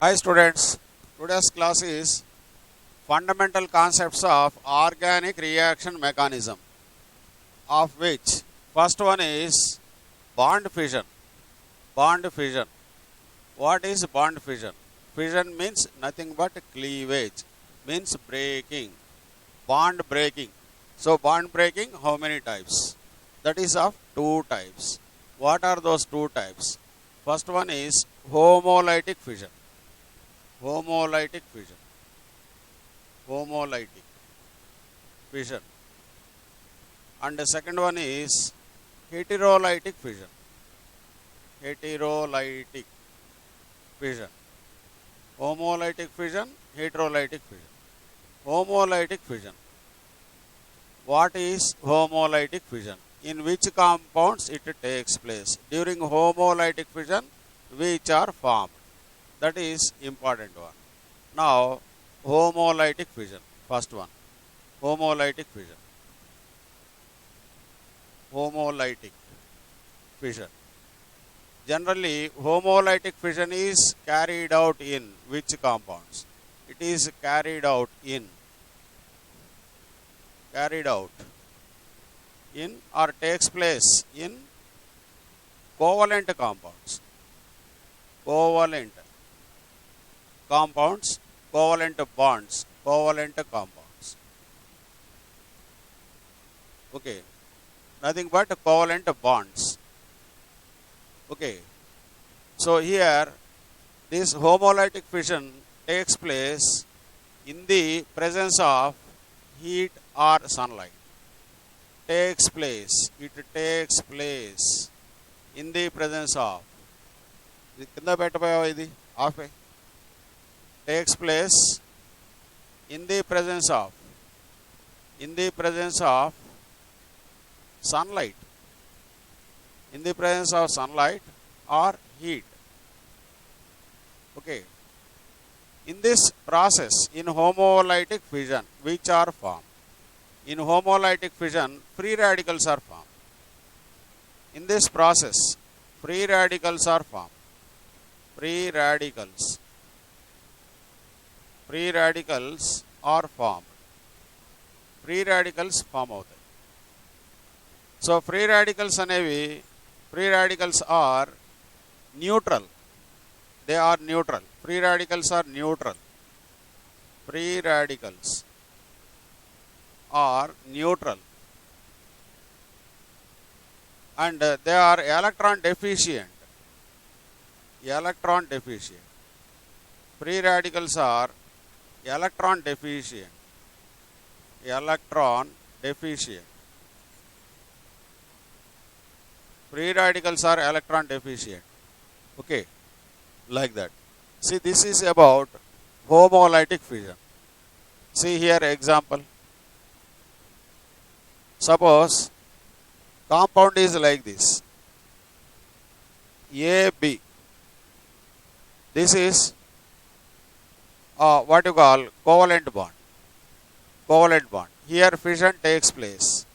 Hi students, today's class is fundamental concepts of organic reaction mechanism, of which first one is bond fission. Bond fission. What is bond fission? Fission means nothing but cleavage, means breaking, bond breaking. So bond breaking, how many types? That is of two types. What are those two types? First one is homolytic fission. Homolytic fission. Homolytic fission. And the second one is heterolytic fission. Heterolytic fission. Homolytic fission, heterolytic fission. Homolytic fission. What is homolytic fission? In which compounds it takes place? During homolytic fission, which are formed? That is important one. Now, homolytic fission. First one. Homolytic fission. Homolytic fission. Generally, homolytic fission is carried out in which compounds? It is carried out in or takes place in covalent compounds. Covalent compounds, covalent bonds, covalent compounds. Okay, nothing but covalent bonds. Okay, so here this homolytic fission takes place in the presence of heat or sunlight. It takes place in the presence of takes place in the presence of sunlight, or heat. Okay, in this process, in homolytic fission, which are formed? In homolytic fission, free radicals are formed. In this process, free radicals are formed. Free radicals are formed. Free radicals form out. So free radicals are neutral. They are neutral. Free radicals are neutral. Free radicals are neutral. And they are electron deficient. Electron deficient. Free radicals are electron deficient. Electron deficient. Free radicals are electron deficient. Okay, like that. See, this is about homolytic fission. See here example. Suppose compound is like this. AB. This is what you call covalent bond. Covalent bond. Here fission takes place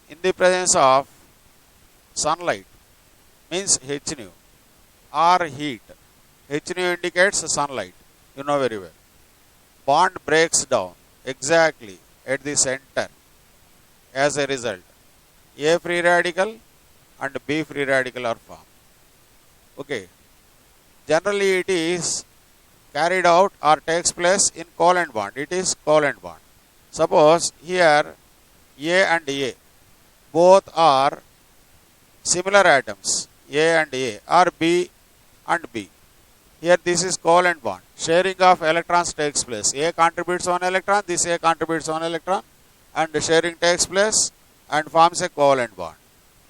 in the presence of sunlight, means H nu, or heat. H nu indicates sunlight, you know very well. Bond breaks down exactly at the center. As a result, A free radical and B free radical are formed. Okay. Generally it is carried out or takes place in covalent bond. It is covalent bond. Suppose here A and A both are similar atoms, A and A, or B and B. Here this is covalent bond. Sharing of electrons takes place. A contributes one electron, this A contributes one electron, and sharing takes place and forms a covalent bond.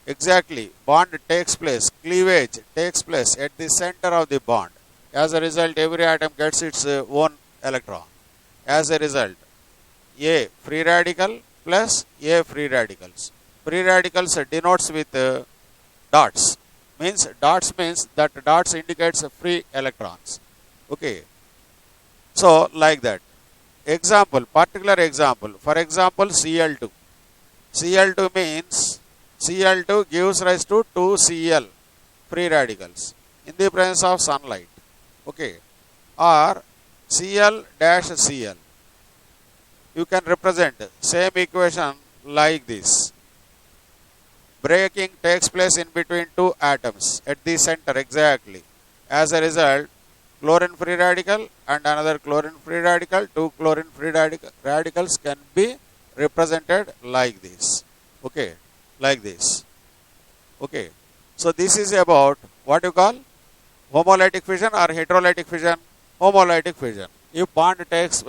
Exactly, bond takes place, cleavage takes place at the center of the bond. As a result, every atom gets its own electron. As a result, A free radical plus A free radicals. Free radicals denotes with dots. Dots means that dots indicates free electrons. Okay. So, like that. Example, particular example. For example, Cl2. Cl2 means Cl2 gives rise to 2Cl free radicals in the presence of sunlight. Okay. or Cl dash Cl. You can represent same equation like this. Breaking takes place in between two atoms at the center exactly. As a result, chlorine free radical and another chlorine free radical, two chlorine free radicals can be represented like this. Okay, like this. Okay, so this is about what you call homolytic fission or heterolytic fission. Homolytic fission. If bond takes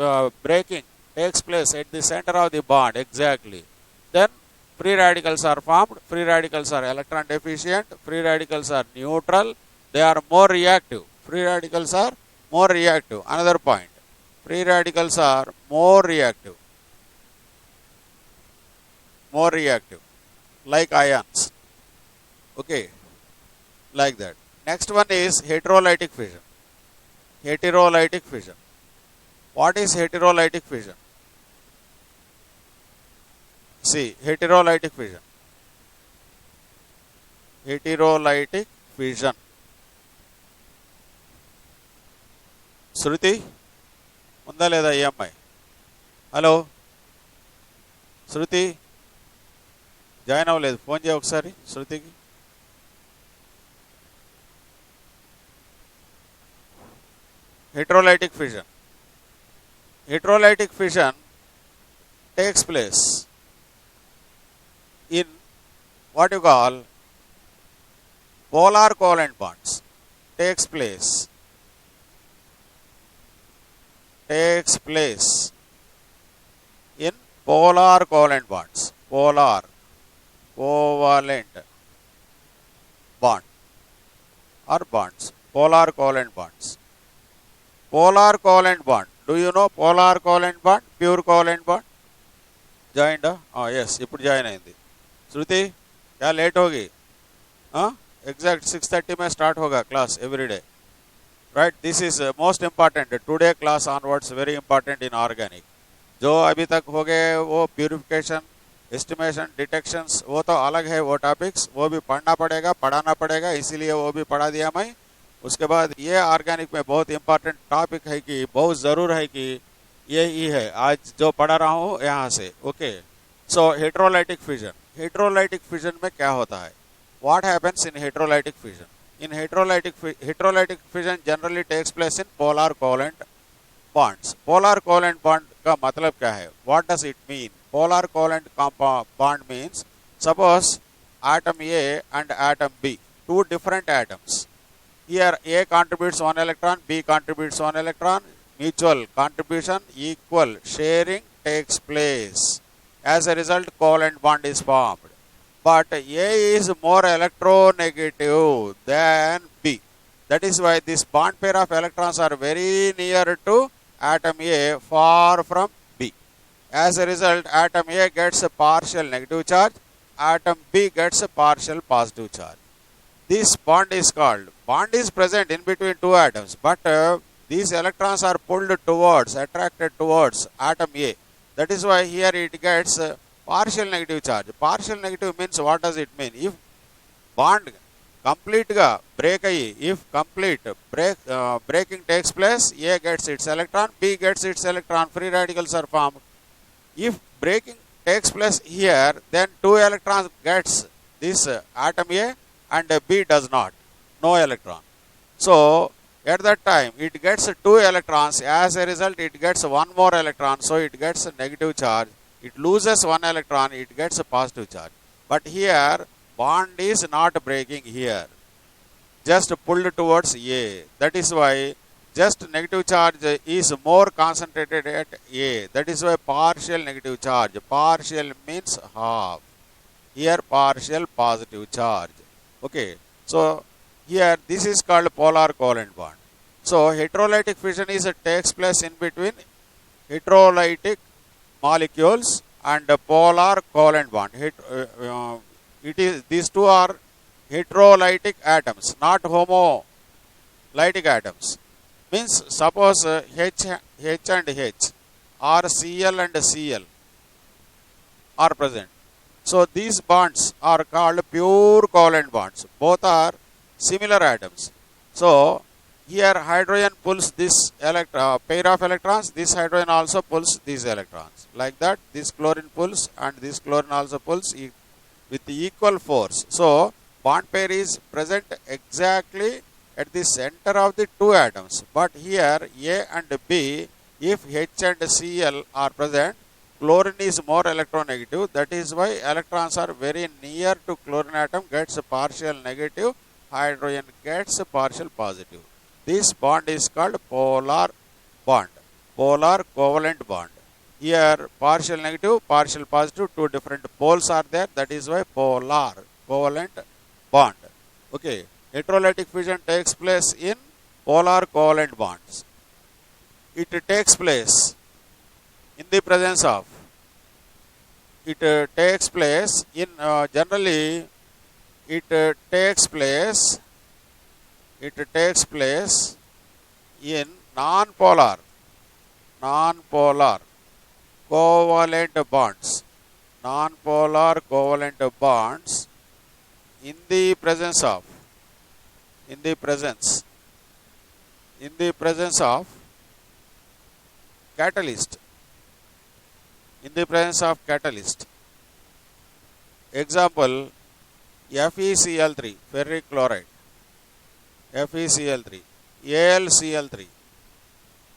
breaking takes place at the center of the bond exactly, then free radicals are formed. Free radicals are electron deficient. Free radicals are neutral. They are more reactive. Free radicals are more reactive. Another point. Free radicals are more reactive. More reactive. Like ions. Okay. Like that. Next one is heterolytic fission. Heterolytic fission. What is heterolytic fission? See, heterolytic fission. Heterolytic fission. శృతి ఉందా లేదా ఈ అమ్మాయి? Hello శృతి join అవ్వలేదు, phone చేయ ఒకసారి శృతికి. Heterolytic fission. Heterolytic fission takes place in what you call polar covalent bonds. Takes place in polar covalent bonds. Polar covalent bond or bonds. Polar covalent bonds. Polar covalent bond. Do you know polar covalent bond? Pure covalent bond? Joined? Yes. ఇప్పుడు join అయింది. శృతి क्या late होगी? Exact 6:30 में start होगा class every day. Right? This is most important. Today class onwards very important in organic. जो अभी तक हो गए वो प्यूरिफिकेशन, एस्टिमेशन, डिटेक्शंस वो तो अलग है, वो टॉपिक्स वो भी पढ़ना पड़ेगा, पढ़ाना पड़ेगा, इसीलिए वो भी पढ़ा दिया मैं. उसके बाद ये ऑर्गेनिक में बहुत इंपॉर्टेंट टॉपिक है कि बहुत ज़रूर है कि यही है आज जो पढ़ा रहा हूँ यहाँ से. Okay, so heterolytic fission. Heterolytic fission में क्या होता है? What happens in heterolytic fission? In heterolytic fission generally takes place in polar covalent bonds. Polar covalent bond का मतलब क्या है? What does it mean? Polar covalent bond means suppose atom A and atom B, two different atoms. Here A contributes one electron, B contributes one electron, mutual contribution, equal sharing takes place. As a result, covalent bond is formed. But A is more electronegative than B. That is why this bond pair of electrons are very near to atom A, far from B. As a result, atom A gets a partial negative charge, atom B gets a partial positive charge. This bond is called, bond is present in between two atoms, but these electrons are pulled towards, attracted towards atom A. That is why here it gets a partial negative charge. Partial negative means what does it mean? If bond complete break, if complete breaking takes place, A gets its electron, B gets its electron, free radicals are formed. If breaking takes place here, then two electrons gets this atom A and B does not, no electron. So at that time it gets two electrons, as a result it gets one more electron, so it gets a negative charge. It loses one electron, it gets a positive charge. But here bond is not breaking here, just pulled towards A. That is why just negative charge is more concentrated at A. That is why partial negative charge. Partial means half. Here partial positive charge. Okay. So here this is called polar covalent bond. So heterolytic fission takes place in between heterolytic molecules and polar covalent bond. These two are heterolytic atoms, not homolytic atoms. Means suppose H and H or Cl and Cl are present. So these bonds are called pure covalent bonds. Both are similar atoms. So here hydrogen pulls this pair of electrons, this hydrogen also pulls these electrons. Like that, this chlorine pulls and this chlorine also pulls with the equal force. So bond pair is present exactly at the center of the two atoms. But here A and B, if H and Cl are present, chlorine is more electronegative. That is why electrons are very near to chlorine atom, gets partial negative, hydrogen gets partial positive. This bond is called polar bond, polar covalent bond. Here partial negative, partial positive, two different poles are there. That is why polar covalent bond. Okay, heterolytic fission takes place in polar covalent bonds. It takes place in the presence of, it takes place in generally it takes place in non-polar covalent bonds, non-polar covalent bonds in the presence of catalyst, in the presence of catalyst. Example, FeCl3, ferric chloride, FeCl3, AlCl3,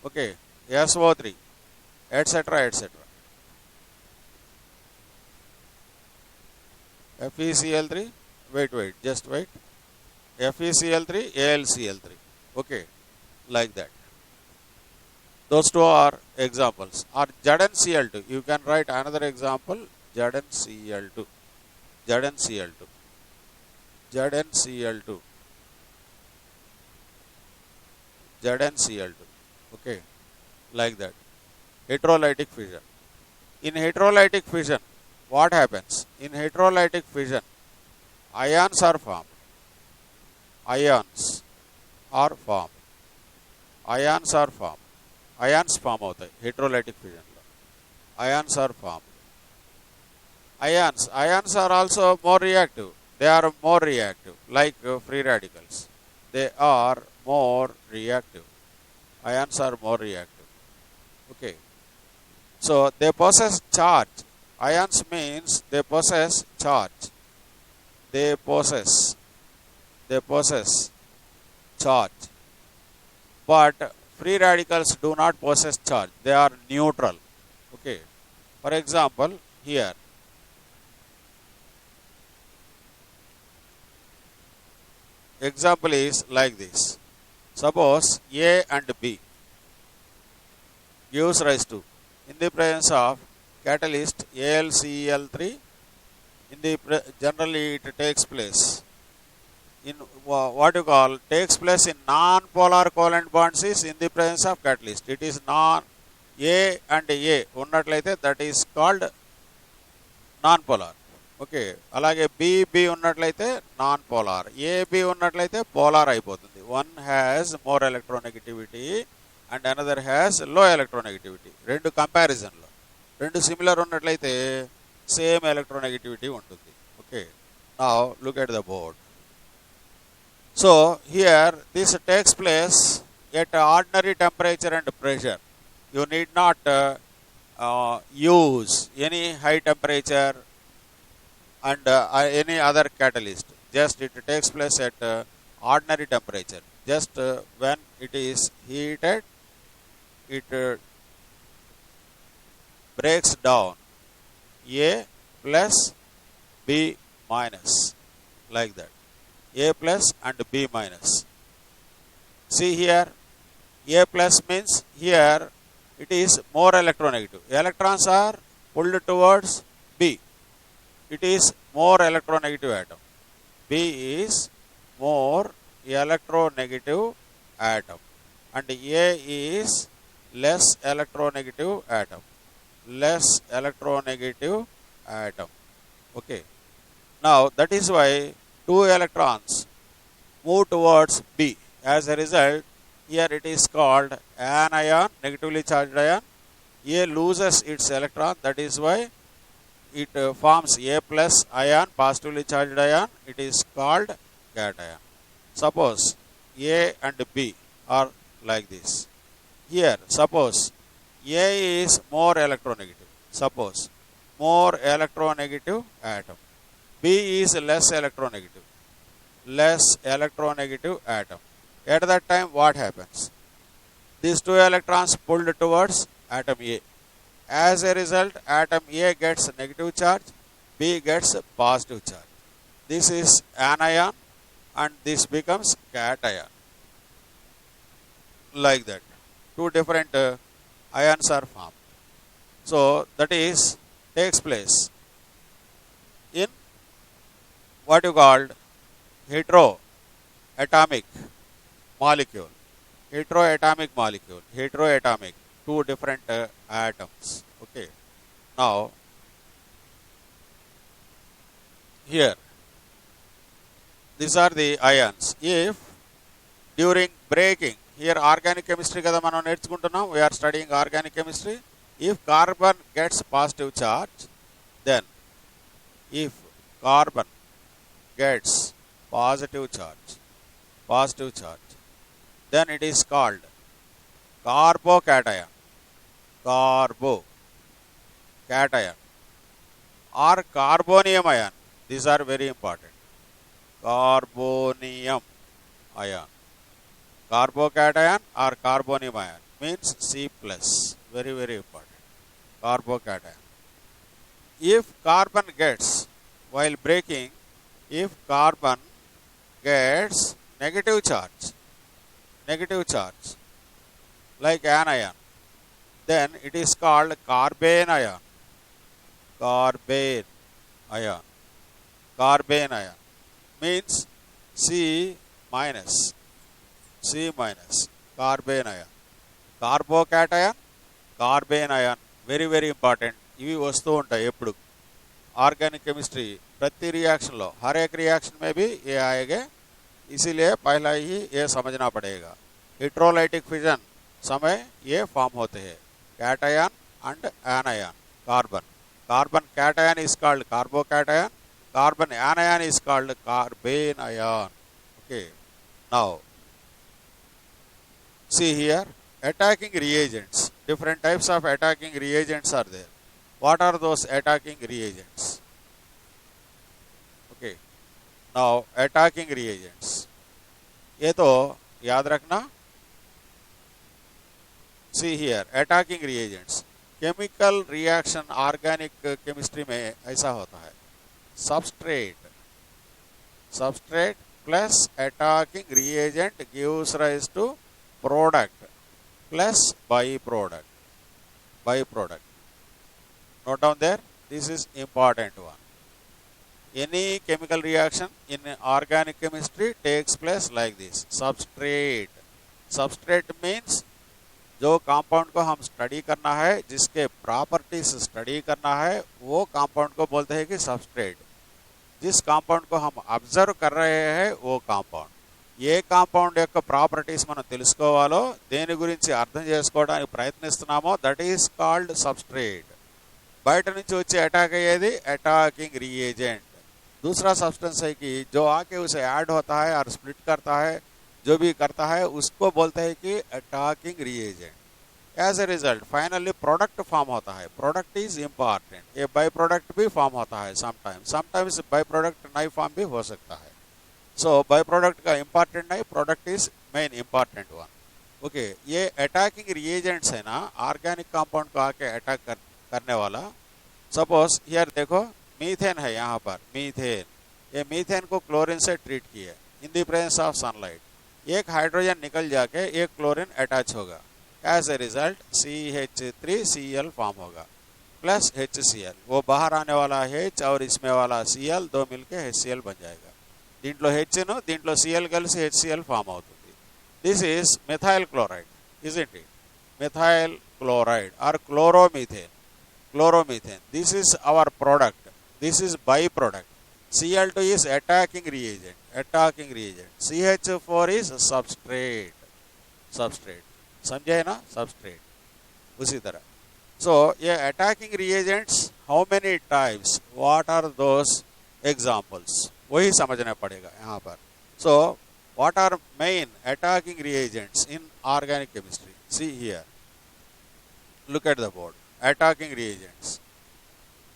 okay, SO3, etc., etc. FeCl3, wait, just wait. FeCl3, AlCl3, okay, like that. Those two are examples. Or ZnCl2, you can write another example, ZnCl2, okay, like that. Heterolytic fission. In heterolytic fission, what happens? In heterolytic fission, ions are formed. Ions form అవుతాయి heterolytic fission లో. Ions are formed. Ions are also more reactive. They are more reactive, like free radicals. They are more reactive. Ions are more reactive. Okay. So they possess charge. Ions means they possess charge. They possess charge. But free radicals do not possess charge. They are neutral. Okay. For example, here, example is like this. Suppose A and B gives rise to, in the presence of catalyst AlCl3, generally it takes place in what you call, takes place in non-polar covalent bonds is in the presence of catalyst. It is A and A ఉన్నట్లయితే that is called non-polar. Okay, అలాగే B ఉన్నట్లయితే non-polar, AB ఉన్నట్లయితే polar అయిపోతుంది. One has more electronegativity and another has low electronegativity. రెండు కంపారిజన్లో, రెండు similar ఉన్నట్లయితే same electronegativity ఉంటుంది. Okay, now look at the board. So here this takes place at ordinary temperature and pressure. You need not use any high temperature and any other catalyst. Just it takes place at ordinary temperature. Just when it is heated, it breaks down A plus B minus, like that. A plus and B minus. See here, A plus means here it is more electronegative. Electrons are pulled towards B. It is more electronegative atom. B is more electronegative atom. And A is less electronegative atom. Less electronegative atom. Okay. Now that is why two electrons move towards B. As a result, here it is called anion, negatively charged ion. A loses its electron. That is why it forms A plus ion, positively charged ion. It is called cation. Suppose A and B or like this. Here, suppose A is more electronegative. Suppose more electronegative atom. B is less electronegative. Less electronegative atom. At that time, what happens? These two electrons pulled towards atom A. As a result, atom A gets negative charge, B gets positive charge. This is anion and this becomes cation. Like that. Two different ions are formed. So, that is takes place in what you called heteroatomic molecule. Heteroatomic molecule. Heteroatomic. Two different atoms. Okay. Now, here, these are the ions. If during breaking, here organic chemistry kada manam nerchukuntunnam, we are studying organic chemistry. If carbon gets positive charge, then if carbon gets positive charge, then it is called carbocation. Carbocation or carbonium ion. These are very important. Carbonium ion. Carbocation or carbonium ion means C plus. Very, very important. Carbocation. If carbon gets, while breaking, if carbon gets negative charge, like anion, then it is called carbene ion. Carbene ion means C minus. Carbene ion. Carbocation, carbene ion. Very, very important. ఇవి వస్తూ ఉంటాయి ఎప్పుడు organic chemistry प्रति reaction लो हर एक reaction में भी ये आएगा, इसीलिए पहला ही ये समझना पड़ेगा. इलेक्ट्रोलाइटिक फिजन समय ये फॉर्म होते हैं cation and anion. Carbon cation is called carbocation, carbon anion is called carbene ion. Okay, now see here, attacking reagents. Different types of attacking reagents are there. What are those attacking reagents? Okay, now attacking reagents. ये तो याद रखना. See here, attacking reagents. Chemical reaction organic chemistry में ऐसा होता है. Substrate plus attacking reagent gives rise to product plus byproduct. Note down there, this is important one. Any chemical reaction in organic chemistry takes place like this. Substrate means जो compound को हम study करना है, जिसके properties study करना है, वो compound को बोलते हैं कि सबस्ट्रेट. जिस कंपाउंड को हम అబ్జర్వ్ कर रहे हैं वो कंपाउंड. ఏ కాంపౌండ్ యొక్క ప్రాపర్టీస్ మనం తెలుసుకోవాలో, దేని గురించి అర్థం చేసుకోవడానికి ప్రయత్నిస్తున్నామో, దట్ ఈస్ కాల్డ్ సబ్స్ట్రేట్. బయట నుంచి వచ్చి అటాక్ అయ్యేది अटैकिंग रिएजेंट. दूसरा सब्सटेंस है कि जो आके उसे ऐड होता है और स्प्लिट करता है, जो भी करता है, उसको बोलते हैं कि attacking reagent. As a result finally product form होता है. Product is important. ये बाई प्रोडक्ट भी फॉर्म होता है समटाइम्स बाई प्रोडक्ट नई फॉर्म भी हो सकता है. सो बाई प्रोडक्ट का इम्पॉर्टेंट नहीं, product is main important one. Okay, ये अटैकिंग रिएजेंट्स है ना, ऑर्गेनिक कंपाउंड को आके अटैक करने वाला. सपोज हियर देखो, मीथेन है यहाँ पर. मीथेन, ये मीथेन को क्लोरीन से ट्रीट किया in the presence of sunlight. एक हाइड्रोजन निकल जाके एक क्लोरीन अटैच होगा. As a result CH3Cl form होगा प्लस HCl. वो बाहर आने वाला H और इसमें वाला Cl दो मिलके HCl बन जाएगा. దీంట్లో H ను దీంట్లో Cl కలిసి HCl ఫామ్ అవుతుంది. This is methyl chloride, isn't it? Methyl chloride or chloromethane. This is our product. This is byproduct. Cl2 is attacking reagent. CH4 is substrate. समझे ना? substrate उसी तरह. So ये attacking reagents, how many types, what are those examples, वही समझना पड़ेगा यहाँ पर. So What are main attacking reagents in organic chemistry? See here. Look at the board. Attacking reagents.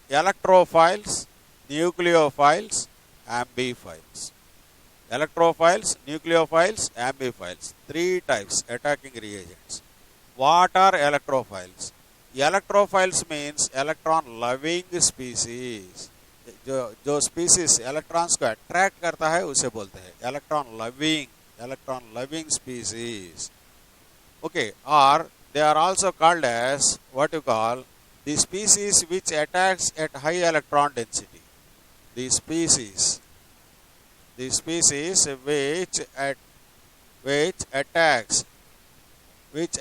Electrophiles, nucleophiles, amphiphiles. Electrophiles, nucleophiles, amphiphiles. Three types attacking reagents. What are electrophiles? Electrophiles means electron loving species. जो species electrons को attract करता है उसे बोलते हैं electron loving species. Okay, or they are also called as what you call the species which attacks at high electron density. The species which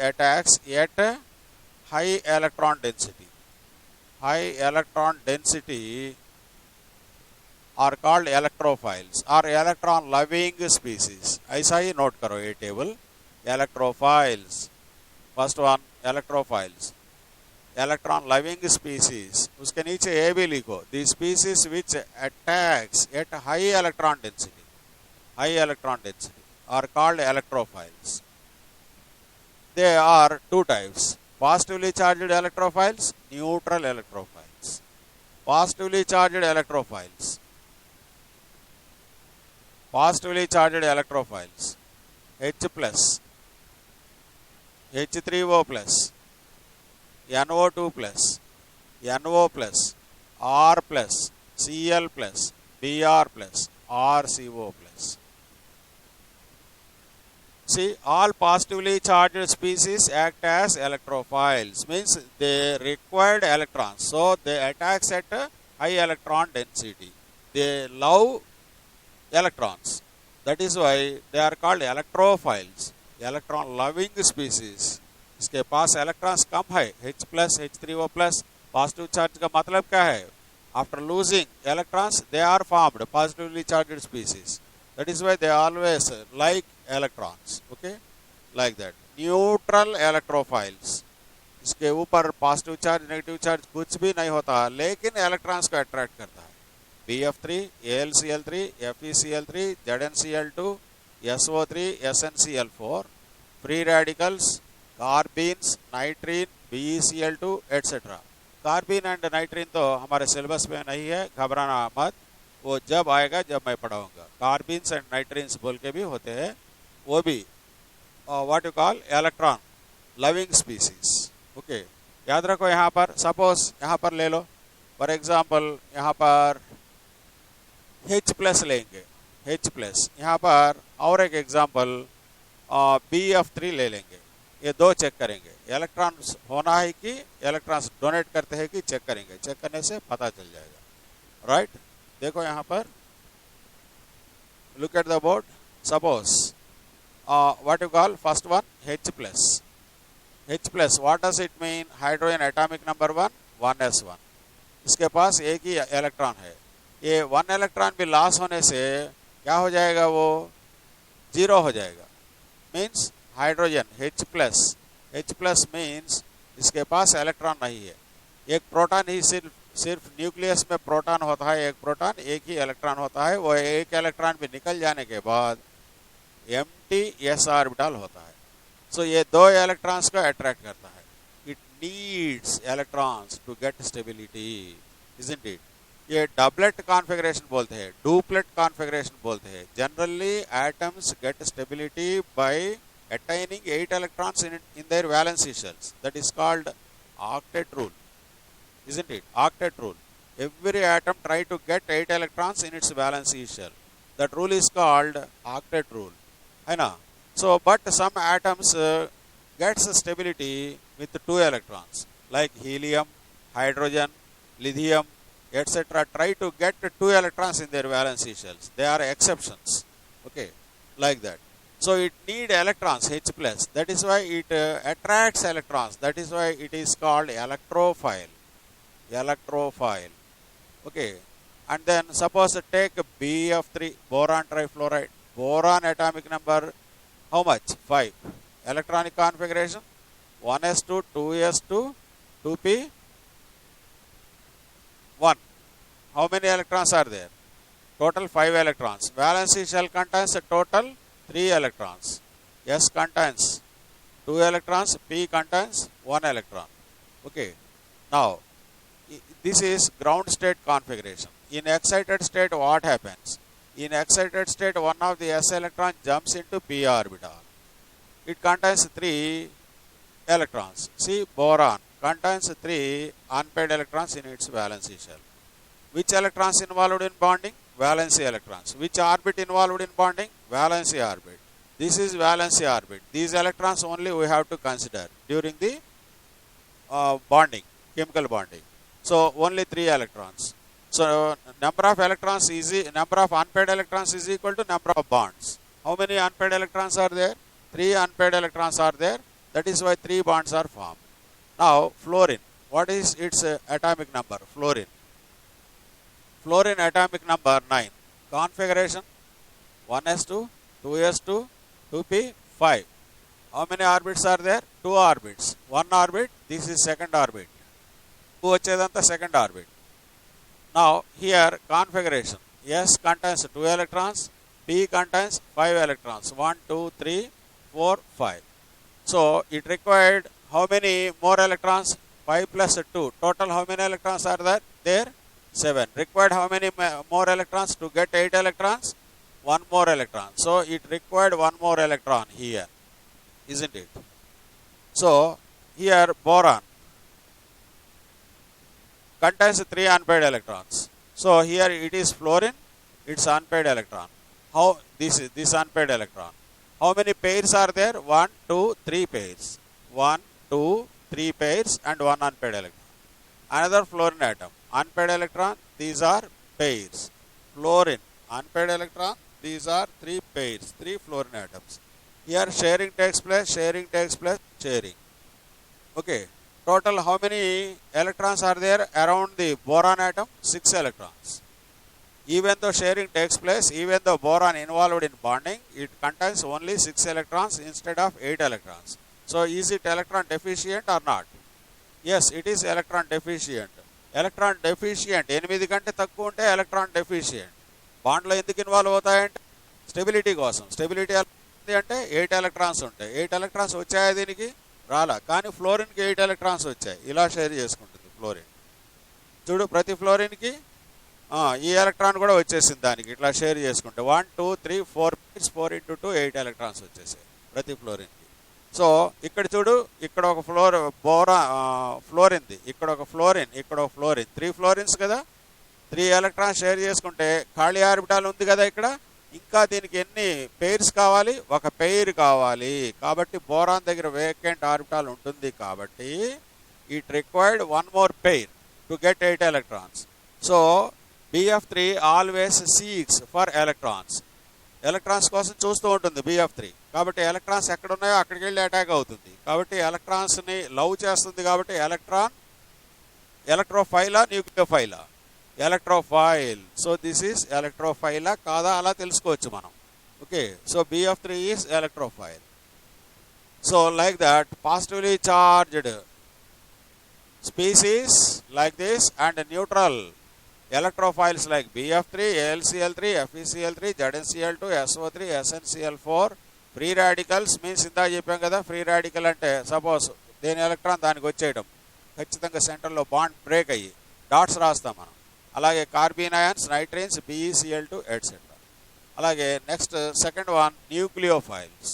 attacks at high electron density. High electron density are called electrophiles or electron loving species. ऐसा ही note करो ये table. Electrophiles. First one electrophiles. Electron loving species. उसके नीचे ए भी लिखो. The species which attacks at high electron density are called electrophiles. There are two types. Positively charged electrophiles, neutral electrophiles. Positively charged electrophiles. H plus, H3O plus, NO2 plus, NO plus, R plus, Cl plus, Br plus, RCO plus. See, all positively charged species act as electrophiles, means they required electrons, so they attack at a high electron density. They love electrons. That is why they are called electrophiles, electron loving species. इसके पास electrons कम है, H plus, H3O plus. Positive charge का मतलब क्या है? After losing electrons, they are formed positively charged species. That is why they always like electrons. Okay, like that. Neutral electrophiles. इसके ऊपर positive charge negative charge कुछ भी नहीं होता, लेकिन इलेक्ट्रॉन्स को अट्रैक्ट करता है. BF3, AlCl3, FeCl3, ZnCl2, SO3, SnCl4, free radicals, carbenes, nitrene, BeCl2, etc. Carbene and nitrene तो हमारे सिलेबस में नहीं है, घबराना मत, वो जब आएगा जब मैं पढ़ाऊंगा. कार्बीन्स एंड नाइट्रीन्स बोल के भी होते हैं, वो भी what you call electron loving species. Okay, याद रखो. यहाँ पर सपोज यहाँ पर ले लो, फॉर एग्जांपल यहाँ पर H प्लस लेंगे, H प्लस. यहाँ पर और एक एग्जांपल BF3 ले लेंगे. ये दो चेक करेंगे, इलेक्ट्रॉन्स होना है कि इलेक्ट्रॉन्स डोनेट करते हैं कि चेक करेंगे. चेक करने से पता चल जाएगा. राइट, देखो यहाँ पर, look at the board. Suppose what you call first one H plus. H plus what does it mean? Hydrogen atomic number 1s1. इसके पास एक ही इलेक्ट्रॉन है. ये 1 इलेक्ट्रॉन भी लॉस होने से क्या हो जाएगा? वो 0 हो जाएगा. Means hydrogen H plus means इसके पास इलेक्ट्रॉन नहीं है. एक प्रोटॉन ही सिर्फ न्यूक्लियस में प्रोटॉन होता है, एक प्रोटॉन एक ही इलेक्ट्रॉन होता है. वो एक इलेक्ट्रॉन भी निकल जाने के बाद एम्प्टी s ऑर्बिटल होता है. सो ये दो इलेक्ट्रॉन्स को अट्रैक्ट करता है. It needs electrons to get stability, isn't it? ये डबलेट कॉन्फ़िगरेशन बोलते हैं, डुप्लेट कॉन्फ़िगरेशन बोलते हैं. Generally atoms get stability by attaining 8 electrons in their valency shells. That is called octet rule, isn't it? Octet rule. Every atom try to get 8 electrons in its valency shell. That rule is called octet rule. है ना? So, but some atoms gets stability with 2 electrons, like helium, hydrogen, lithium, etc. Try to get 2 electrons in their valency shells. They are exceptions. Okay, like that. So it need electrons, H plus. That is why it attracts electrons. That is why it is called electrophile. Electrophile. Okay. And then suppose take BF3, boron trifluoride. Boron atomic number, how much? 5. Electronic configuration, 1s2, 2s2, 2p, 1. How many electrons are there? Total 5 electrons. Valency shell contains a total 3 electrons. S contains 2 electrons, P contains 1 electron. Okay. Now, this is ground state configuration. In excited state, what happens? In excited state, one of the s electron jumps into p orbital. It contains 3 electrons. See, boron contains 3 unpaired electrons in its valency shell. Which electrons involved in bonding? Valency electrons. Which orbit involved in bonding? Valency orbit. This is valency orbit. These electrons only we have to consider during the bonding, chemical bonding. So only 3 electrons. So number of electrons is number of unpaired electrons is equal to number of bonds. How many unpaired electrons are there? 3 unpaired electrons are there. That is why 3 bonds are formed. Now fluorine. What is its atomic number? Fluorine. Fluorine atomic number 9. Configuration 1s2, 2s2, 2p, 5. How many orbits are there? 2 orbits. 1 orbit. This is second orbit. 2 vachedanta second orbit. Now here configuration. S contains 2 electrons. P contains 5 electrons. 1, 2, 3, 4, 5. So it required how many more electrons? 5 plus 2. Total how many electrons are there? 7. Required how many more electrons to get 8 electrons? 1 more electron. So it required 1 more electron here. Isn't it? So here boron contains 3 unpaired electrons. So here it is fluorine, it's unpaired electron. How this is this unpaired electron? How many pairs are there? 1, 2, 3 pairs. 1, 2, 3 pairs and 1 unpaired electron. Another fluorine atom. Unpaired electron, these are pairs. Fluorine, unpaired electron, these are 3 pairs, 3 fluorine atoms. Here sharing takes place, sharing. Okay. Total how many electrons are there around the boron atom? 6 electrons. Even though sharing takes place, even though boron involved in bonding, it contains only 6 electrons instead of 8 electrons. So is it electron deficient or not? Yes, it is electron deficient. Electron deficient 8 కంటే తక్కువ ఉంటే electron deficient. బాండ్లో ఎందుకు involve అవుతాయంటే stability కోసం. Stability అంటే 8 electrons ఉంటాయి. 8 electrons వచ్చాయా దీనికి? రాలా. కానీ ఫ్లోరిన్కి 8 ఎలక్ట్రాన్స్ వచ్చాయి. ఇలా షేర్ చేసుకుంటుంది ఫ్లోరిన్. చూడు ప్రతి ఫ్లోరిన్కి ఈ ఎలక్ట్రాన్ కూడా వచ్చేసింది దానికి. ఇట్లా షేర్ చేసుకుంటే 1, 2, 3, 4 into 2 8 ఎలక్ట్రాన్స్ వచ్చేసాయి ప్రతి ఫ్లోరిన్కి. సో ఇక్కడ చూడు, ఇక్కడ ఒక ఫ్లోరిన్ది, ఇక్కడ ఒక ఫ్లోరిన్, ఇక్కడ ఒక ఫ్లోరిన్, 3 ఫ్లోరిన్స్ కదా. 3 ఎలక్ట్రాన్స్ షేర్ చేసుకుంటే ఖాళీ ఆర్బిటాల్ ఉంది కదా ఇక్కడ. ఇంకా దీనికి ఎన్ని పెయిర్స్ కావాలి? ఒక పెయిర్ కావాలి. కాబట్టి బోరాన్ దగ్గర వేకెంట్ ఆర్బిటాల్ ఉంటుంది కాబట్టి it required 1 more pair to get 8 electrons. So BF3 always seeks for electrons. Electrons కోసం చూస్తూ ఉంటుంది BF3. కాబట్టి ఎలక్ట్రాన్స్ ఎక్కడ ఉన్నాయో అక్కడికి వెళ్ళి అటాక్ అవుతుంది. కాబట్టి ఎలక్ట్రాన్స్ని లవ్ చేస్తుంది. కాబట్టి ఎలక్ట్రోఫైలా న్యూక్లియోఫైలా? ఎలక్ట్రోఫైల్. సో దిస్ ఈస్ ఎలక్ట్రోఫైలా కాదా అలా తెలుసుకోవచ్చు మనం. Okay. So BF3 is electrophile. So like that positively charged species like this and neutral electrophiles like BF3, AlCl3, FeCl3, ZnCl2, SO3, SnCl4. Free radicals means ఇందా చెప్పాం కదా. Free radical అంటే suppose దేని electron దానికి వచ్చేయడం, ఖచ్చితంగా సెంటర్లో బాండ్ బ్రేక్ అయ్యి డాట్స్ రాస్తాం మనం. అలాగే carbene ions, nitrenes, BeCl2 etcetera. అలాగే next second one nucleophiles.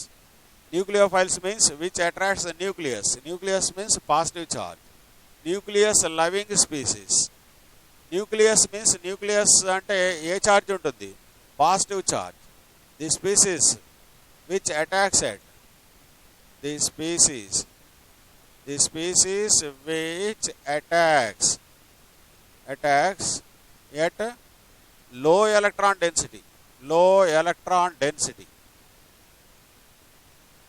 Nucleophiles means which attracts the nucleus. Nucleus means positive charge. Nucleus loving species. Nucleus means nucleus అంటే ఏ ఛార్జ్ ఉంటుంది? Positive charge. The species which attacks at which attacks at low electron density.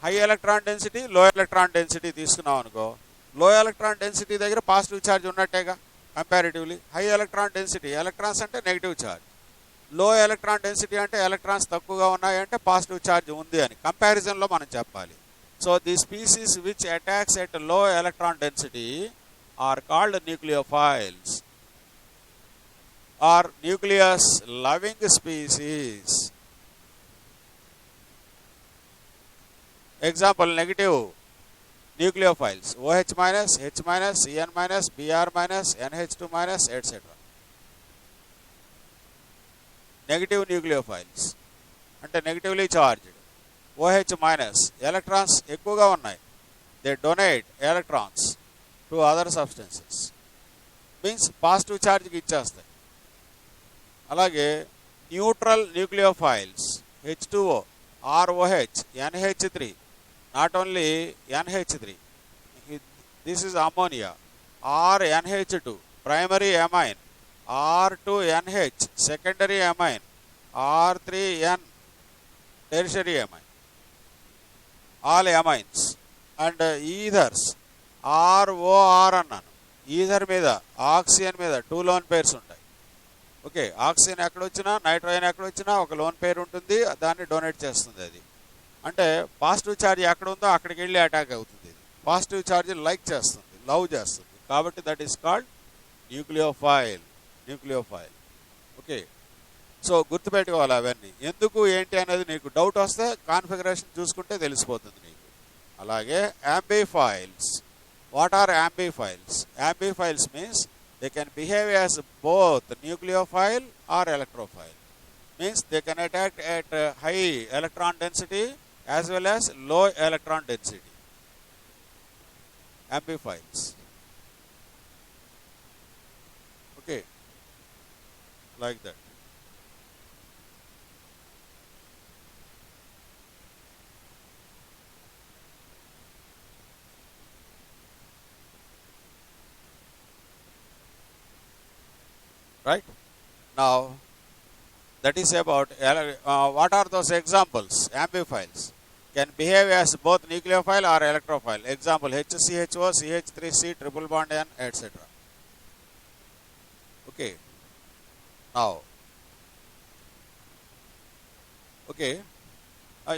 High electron density, low electron density తీసుకున్నాం అనుకో. Low electron density దగ్గర positive charge ఉన్నట్టేగా comparatively. High electron density, electrons అంటే negative charge. లో electron density అంటే electrons తక్కువగా ఉన్నాయంటే positive charge ఉంది అని కంపారిజన్లో మనం చెప్పాలి. So the species which attacks at low electron density are called nucleophiles or nucleus loving species. Example, negative nucleophiles OH minus, H minus, Cn minus, Br minus, NH2 minus, etc. Negative nucleophiles అంటే negatively charged. OH minus electrons ఎక్కువగా ఉన్నాయి. They donate electrons to other substances, means positive ఛార్జ్కి ఇచ్చేస్తాయి. అలాగే neutral nucleophiles H2O, ROH, NH3, not only NH3, this is ammonia, RNH2 primary amine, R2NH secondary amine, R3N tertiary amine, all amines. And ethers, ROR అన్నాను. Ether మీద oxygen మీద 2 loan pairs ఉంటాయి. Okay, oxygen ఎక్కడొచ్చినా nitrogen ఎక్కడొచ్చినా ఒక loan పేరు ఉంటుంది, దాన్ని donate చేస్తుంది. అది అంటే పాజిటివ్ ఛార్జ్ ఎక్కడ ఉందో అక్కడికి వెళ్ళి అటాక్ అవుతుంది. ఇది పాజిటివ్ ఛార్జ్ లైక్ చేస్తుంది, లవ్ చేస్తుంది. కాబట్టి that is called nucleophile. Okay, so గుర్తుపెట్టుకోవాలి అవన్నీ. ఎందుకు ఏంటి అనేది నీకు డౌట్ వస్తే కాన్ఫిగరేషన్ చూసుకుంటే తెలిసిపోతుంది నీకు. అలాగే ambiphiles. What are ambiphiles? Ambiphiles means they can behave as both nucleophile or electrophile. Means they can attack at high electron density as well as low electron density. Ambiphiles. Okay, like that. Right? Now, that is about what are those examples? Ambiphiles can behave as both nucleophile or electrophile. Example, HCHO, CH3C, triple bond N, etc. Okay. Now,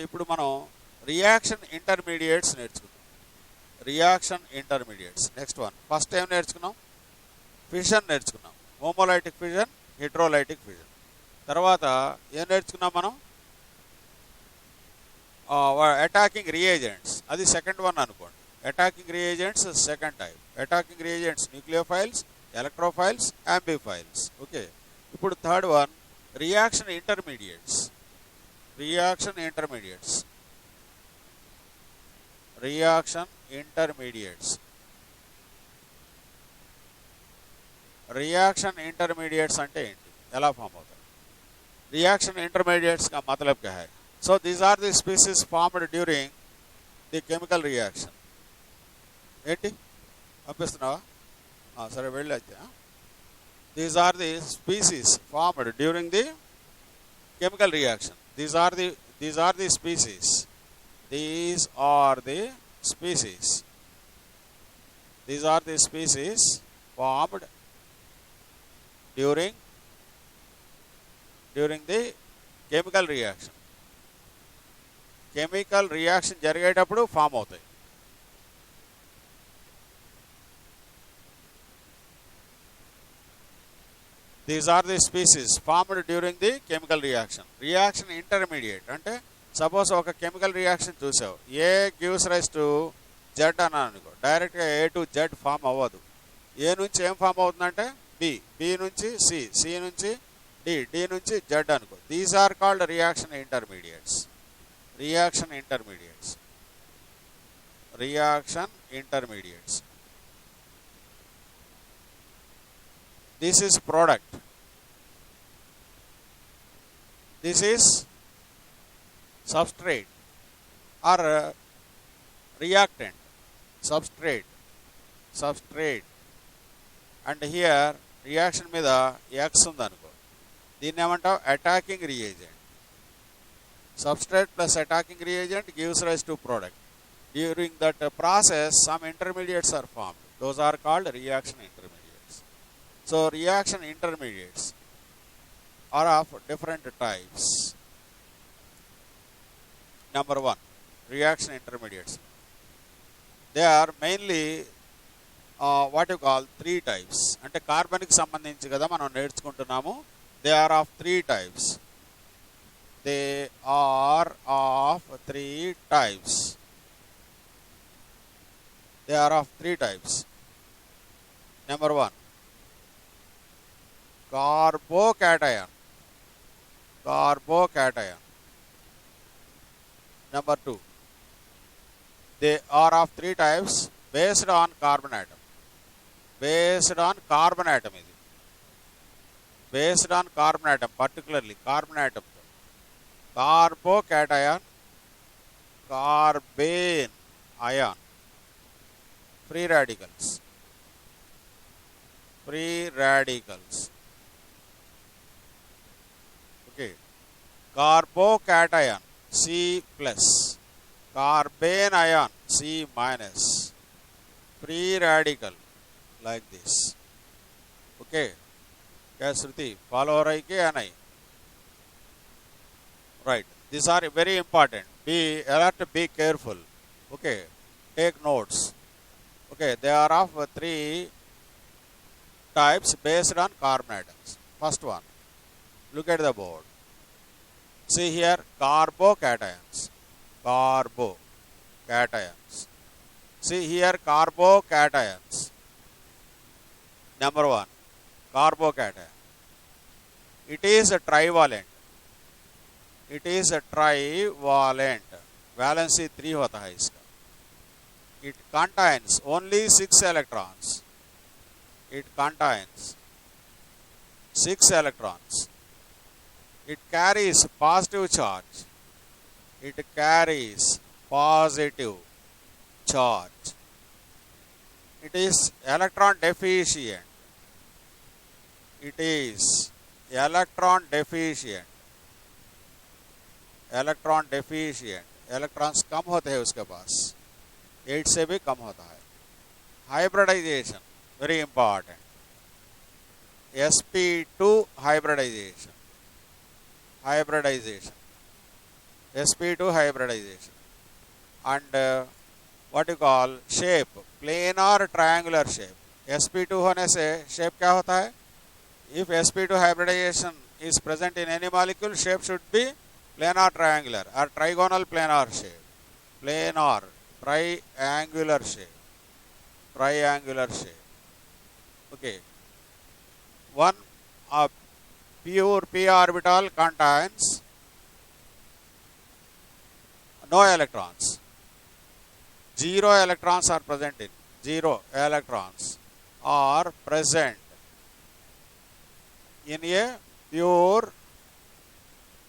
ఇప్పుడు మనం reaction intermediates నేర్చుకున్నాం. Reaction intermediates. Next one, first ఏం నేర్చుకున్నాం? Fission నేర్చుకున్నాం. Homolytic fission, heterolytic fission. తర్వాత ఏం నేర్చుకున్నాం మనం? అటాకింగ్ రియేజెంట్స్, అది సెకండ్ వన్ అనుకోండి. Attacking reagents second type. Attacking reagents nucleophiles, electrophiles, ambiphiles. Okay, ఇప్పుడు third one reaction intermediates. Reaction intermediates అంటే ఏంటి? ఎలా ఫామ్ అవుతాయి? రియాక్షన్ ఇంటర్మీడియట్స్ का मतलब क्या है? So these are the species formed during the chemical reaction. ఏంటి పంపిస్తున్నావా? సరే వెళ్ళొచ్చా. These are the species formed during the chemical reaction. These are the species. These are the species formed during the chemical reaction. Chemical reaction జరిగేటప్పుడు form అవుతాయి. These are the species formed during the chemical reaction. Reaction intermediate అంటే suppose ఒక chemical reaction చూసావు. ఏ gives rise to Z అన్నాను అనుకో, డైరెక్ట్గా A to Z form అవ్వదు. ఏ నుంచి ఏం ఫామ్ అవుతుందంటే బి, బి నుంచి సి, సి నుంచి డి, డి నుంచి జెడ్ అనుకో. These are called reaction intermediates. This is product. This is substrate or reactant. Substrate. And here reaction మీద X ఉందనుకో, దీన్ని ఏమంటావు? Attacking reagent. Substrate plus attacking reagent gives rise to product. During that process, some intermediates are formed. Those are called reaction intermediates. So, reaction intermediates are of different types. Number one, reaction intermediates. They are mainly what you call 3 types. అంటే కార్బన్కి సంబంధించి కదా మనం నేర్చుకుంటున్నాము. They are of 3 types. They are of three types. Number one, carbocation. Carbocation. Number two, they are of three types based on carbon atom. Based on carbon atom ఇది. Based on carbon atom, particularly carbon atom. Carbocation, carbene ion, free radicals. Free radicals. Okay. Carbocation, C plus. Carbene ion, C minus. Free radical, like this. Okay. क्या श्रुति follow हो रही कि या नहीं? Right. These are very important. Be alert, be careful. Okay. Take notes. Okay. They are of three types based on carbon atoms. First one. Look at the board. See here, carbocations. Carbocations. See here, carbocations. Number one, carbocation. It is a trivalent. It is a trivalent. Valency 3 होता है इसका. It contains only 6 electrons. It contains 6 electrons. It carries positive charge. It carries positive charge. It is electron deficient. It is electron deficient. Electron deficient. Electrons कम होते हैं उसके पास. 8 से भी कम होता है. Hybridization, very important. sp2 hybridization. Hybridization. sp2 hybridization. And what you call shape, planar triangular shape. sp2 होने से shape क्या होता है? If sp2 hybridization is present in any molecule, shape should be planar triangular or trigonal planar shape. Planar triangular shape. Triangular shape. Okay. One pure p orbital contains no electrons. 0 electrons are present in. 0 electrons are present in a pure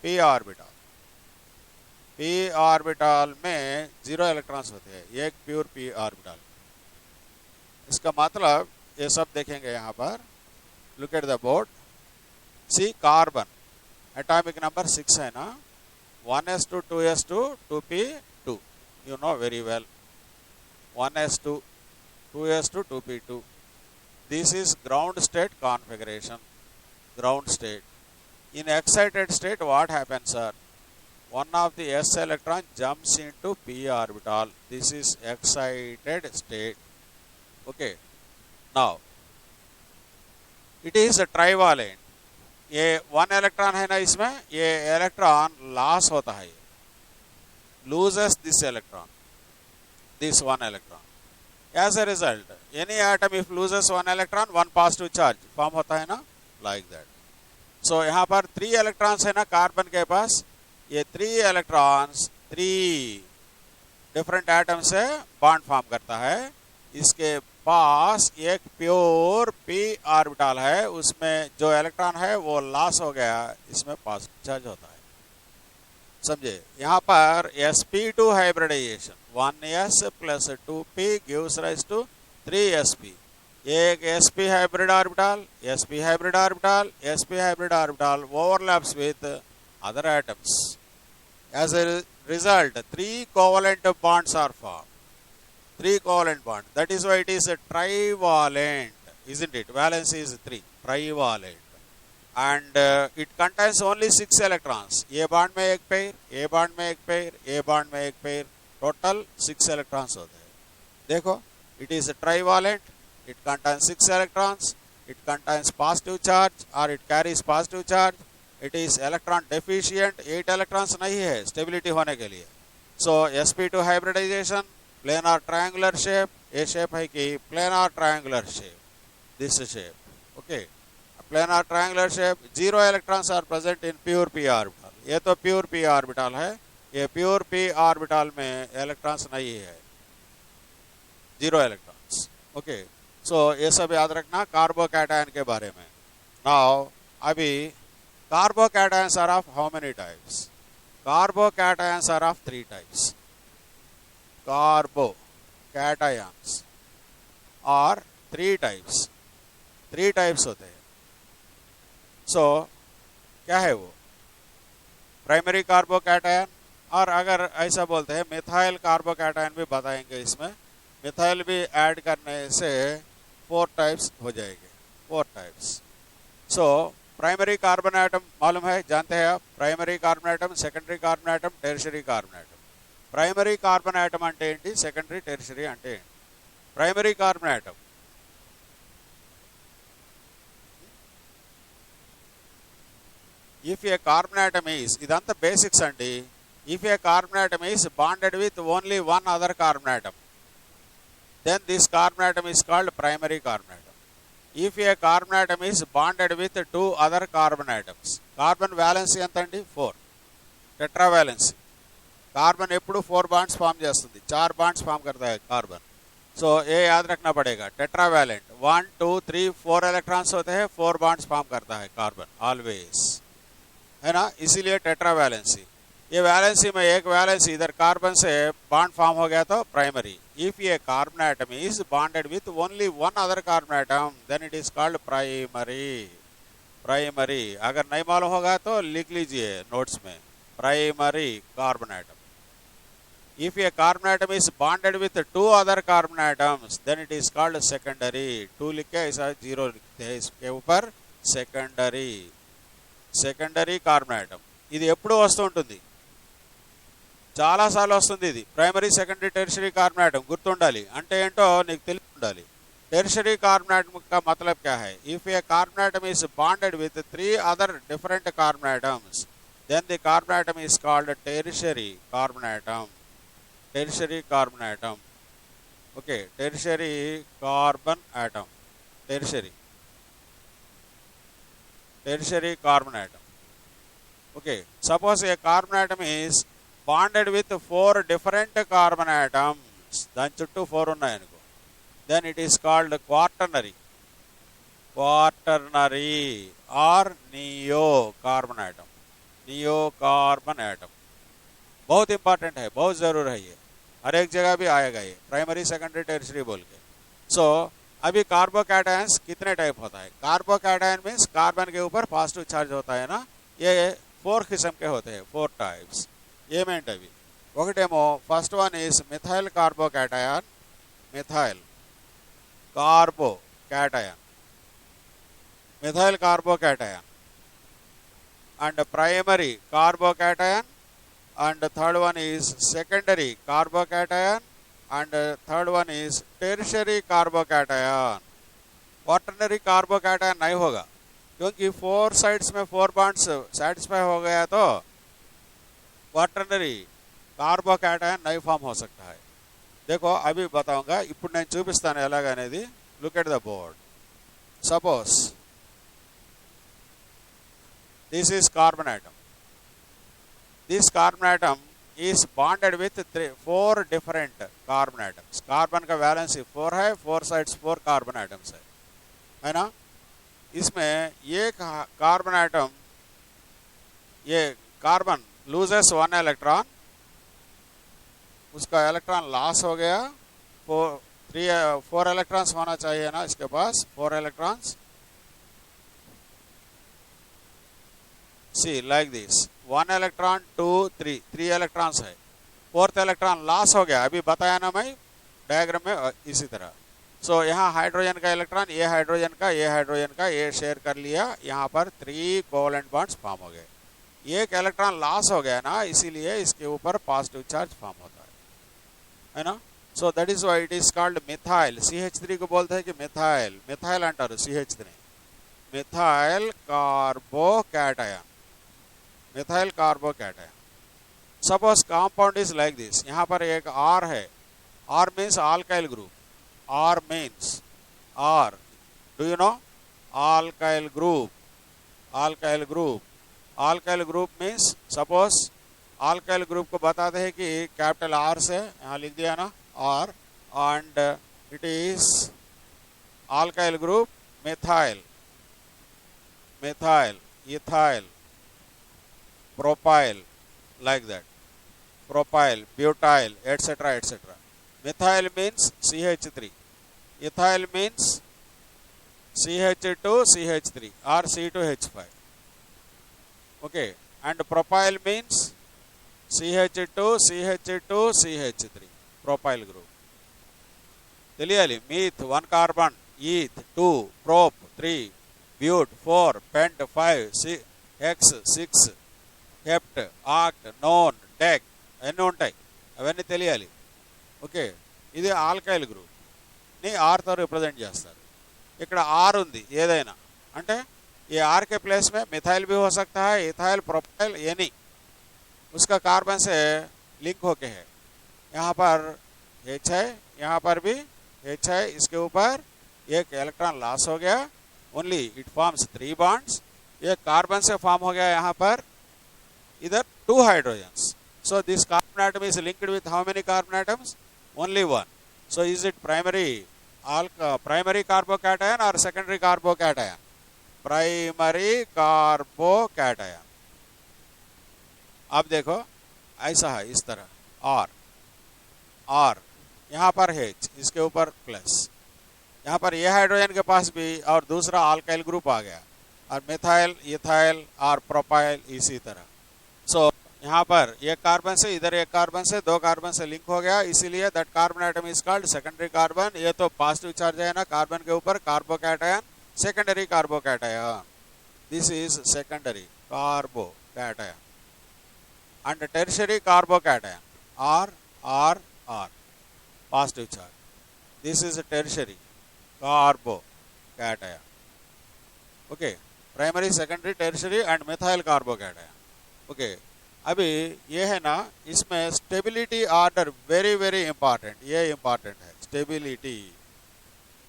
p orbital. p orbital में 0 electrons होते हैं. ये एक pure p orbital. इसका मतलब ये सब देखेंगे यहाँ पर. Look at the board. See carbon. Atomic number 6 है ना. 1s2, 2s2, 2p2. You know very well. 1s2, 2s2, 2p2. This is ground state configuration. Ground state. In excited state, what happens, sir? One of the s electron jumps into p orbital. This is excited state. Okay. Now, it is a trivalent. ये 1 electron है ना इसमें, ये electron loss होता है. Loses this electron. This 1 electron. As a result, any atom if loses 1 electron, 1 positive charge form होता है ना, like that. So यहाँ पर 3 electrons है ना कार्बन के पास. ये 3 electrons 3 different atoms से bond form करता है. इसके पास एक प्योर p ऑर्बिटल है. उसमें जो इलेक्ट्रॉन है वो लॉस हो गया. इसमें पॉजिटिव चार्ज होता है. समझे? यहाँ पर sp2 hybridization 1s plus 2p gives rise to 3sp. एक sp hybrid orbital, sp hybrid orbital, sp hybrid orbital overlaps with other atoms. As a result, 3 covalent bonds are formed. 3 covalent bond. That is why it is a trivalent, isn't it? Valence is 3, trivalent. And it contains only 6 electrons. A bond में एक pair, A bond में एक pair, A bond में एक pair. Total 6 electrons होते हैं. देखो, it is a trivalent. It contains 6 electrons. It contains positive charge or it carries positive charge. It is electron deficient. 8 electrons नहीं है stability होने के लिए. So sp2 hybridization, planar triangular shape, ये shape है कि planar triangular shape, this shape, okay, planar triangular shape, 0 electrons are present in pure P orbital. ये तो प्योर पी ऑर्बिटल है, ये प्योर पी ऑर्बिटल में इलेक्ट्रॉन्स नहीं है, 0 इलेक्ट्रॉन्स, ओके। सो ये सब याद रखना कार्बोकैटायन के बारे में। नाउ अभी carbocations are of how many types? Carbocations are of 3 types. Carbocations और 3 टाइप्स, 3 टाइप्स होते हैं। सो क्या है वो? प्राइमरी कार्बोकैटायन, और अगर ऐसा बोलते हैं मिथाइल कार्बोकैटायन भी बताएंगे इसमें। मिथाइल भी ऐड करने से 4 टाइप्स हो जाएंगे, 4 types. So primary carbon atom मालूम है, जानते हैं आप? Primary carbon atom, secondary carbon atom, tertiary carbon atom. Primary carbon atom అంటే ఏంటి, సెకండరీ టెర్షరీ అంటే ఏంటి? Primary carbon atom if a carbon atom is, ఇదంతా బేసిక్స్ అండి. if a carbon atom is bonded with only one other carbon atom, then this carbon atom is called primary carbon atom. if a carbon atom is bonded with 2 other carbon atoms, carbon valency ఎంత అండి? 4, tetravalency. Carbon ఎప్పుడు 4 bonds form చేస్తుంది, 4 bonds form करता है carbon. सो ये याद रखना पड़ेगा, टेट्रावैलेंट 1 2 3 4 इलेक्ट्रॉन्स होते हैं, 4 बॉन्ड्स फॉर्म करता है कार्बन ऑलवेज, है ना, इसीलिए टेट्रावैलेंसी। ये वैलेंसी में एक वैलेंसी इधर कार्बन से बॉन्ड फॉर्म हो गया तो प्राइमरी। इफ ये carbon atom is bonded with only one other carbon atom, then it is called primary. Primary अगर नहीं मालूम होगा तो लिख लीजिए नोट्स में, primary carbon atom. if a carbon atom is bonded with 2 other carbon atoms, then it is called secondary। 2 लिख के ऐसा 0 लिखते हैं इसके ऊपर, secondary। సెకండరీ కార్బన్ ఆటమ్ ఇది ఎప్పుడు వస్తూ ఉంటుంది, చాలాసార్లు వస్తుంది ఇది, ప్రైమరీ సెకండరీ టెర్షరీ కార్బन आटम గుర్తుండాలి, అంటే ఏంటో నీకు తెలిసి ఉండాలి। టెర్షరీ కార్బन आटम का मतलब क्या है? if a carbon atom is bonded with 3 other different carbon atoms, then the carbon atom is called tertiary carbon atom। tertiary carbon atom, okay, tertiary carbon atom, tertiary carbon atom, okay। suppose a carbon atom is bonded with 4 different carbon atoms, దాని చుట్టూ 4 ఉన్నాయనుకో, then it is called quaternary or neo carbon atom। neo carbon atom बहुत important है, बहुत जरूर है, ये हर एक जगह भी आएगा ये, प्राइमरी सेकेंडरी टेरिशरी बोल के। सो अभी कार्बोकैटायंस कितने टाइप होता है? कार्बोकैटायन मीन्स कार्बन के ऊपर पॉजिटिव चार्ज होता है ना, ये 4 किस्म के होते हैं, 4 टाइप्स। ఏమేంటి అవి? ఒకటేమో first one is methyl carbocation, methyl carbocation, methyl carbocation, and primary carbocation, and third one is secondary carbocation, and third one is tertiary carbocation। Quaternary carbocation नहीं होगा क्योंकि 4 साइड्स में 4 बॉन्ड्स सेटिस्फाई हो गया तो क्वाटरनरी कार्बोकैटायन नहीं form हो सकता है। देखो अभी बताऊंगा, ఇప్పుడు నేను చూపిస్తాను ఎలాగనేది। Look at the board, suppose this is carbon atom, this carbon atom is bonded with 4 different carbon atoms। Carbon का वैलेंसी 4 है, 4 साइड्स 4 कार्बन एटम्स है ना। इसमें एक कार्बन एटम, ये कार्बन लूजेस 1 इलेक्ट्रॉन, उसका इलेक्ट्रॉन लॉस हो गया, 4 इलेक्ट्रॉन्स होना चाहिए ना इसके पास, 4 electrons. See like this, 1 electron 2 3 electrons है, 4th इलेक्ट्रॉन लॉस हो गया, अभी बताया ना मैं डायग्राम में इसी तरह। सो यहाँ हाइड्रोजन का इलेक्ट्रॉन, ये हाइड्रोजन का, ये हाइड्रोजन का, ये शेयर कर लिया, यहाँ पर 3 कोवेलेंट बॉन्ड्स फॉर्म हो गए। एक इलेक्ट्रॉन लॉस हो गया ना, इसीलिए इसके ऊपर पॉजिटिव चार्ज फॉर्म होता है ना। So that is why it is called methyl. CH3 को बोलते हैं कि मिथाइल, मिथाइल अंटारू CH3, methyl carbocation, methyl carbocation. Suppose compound is like this, यहाँ पर एक R है, R means alkyl group, R means R. Do you know? Alkyl group. Alkyl group. Alkyl group means suppose alkyl group को बताते हैं कि capital R से यहाँ लिख दिया ना R and it is alkyl group methyl, methyl, ethyl, propyl, like that. Propyl, butyl, etc. etc. Methyl means CH3. Ethyl means CH2CH3 or C2H5. Okay, and propyl means CH2CH2CH3. Propyl group. Clearly, meth 1 carbon, eth 2, prop 3, but 4, pent 5, hex 6, hept, oct, non, dec అన్నీ ఉంటాయి. అవన్నీ తెలియాలి. Okay, ఇది alkyl గ్రూప్ని ఆర్తో represent చేస్తారు. ఇక్కడ are ఉంది ఏదైనా అంటే ये आर के प्लेस में मिथाइल भी हो सकता है, इथाइल, प्रोपाइल, एनी उसका कार्बन से लिंक होके है. यहाँ पर H है, यहाँ पर भी H है, इसके ऊपर एक इलेक्ट्रॉन लॉस हो गया. Only it forms 3 bonds. एक कार्बन से फॉर्म हो गया यहाँ पर इधर 2 hydrogens. So this carbon atom is linked with how many carbon atoms? Only 1. So is it primary carbocation or secondary carbocation? Primary carbocation. अब देखो ऐसा है इस तरह R यहाँ पर H, इसके ऊपर प्लस. यहाँ पर ये हाइड्रोजन के पास भी और दूसरा अल्काइल ग्रुप आ गया और मिथाइल, इथाइल और प्रोपाइल इसी तरह. सो यहाँ पर एक कार्बन से इधर एक कार्बन से 2 कार्बन से लिंक हो गया, इसीलिए that carbon atom is called secondary carbon. ये तो पॉजिटिव चार्ज है ना कार्बन के ऊपर, carbocation, secondary carbocation. This is secondary carbocation. And tertiary carbocation R positive charge. This is a tertiary carbocation. Okay, primary, secondary, tertiary and methyl carbocation. Okay, अभी ये है ना, इसमें stability order very very important. ये important है stability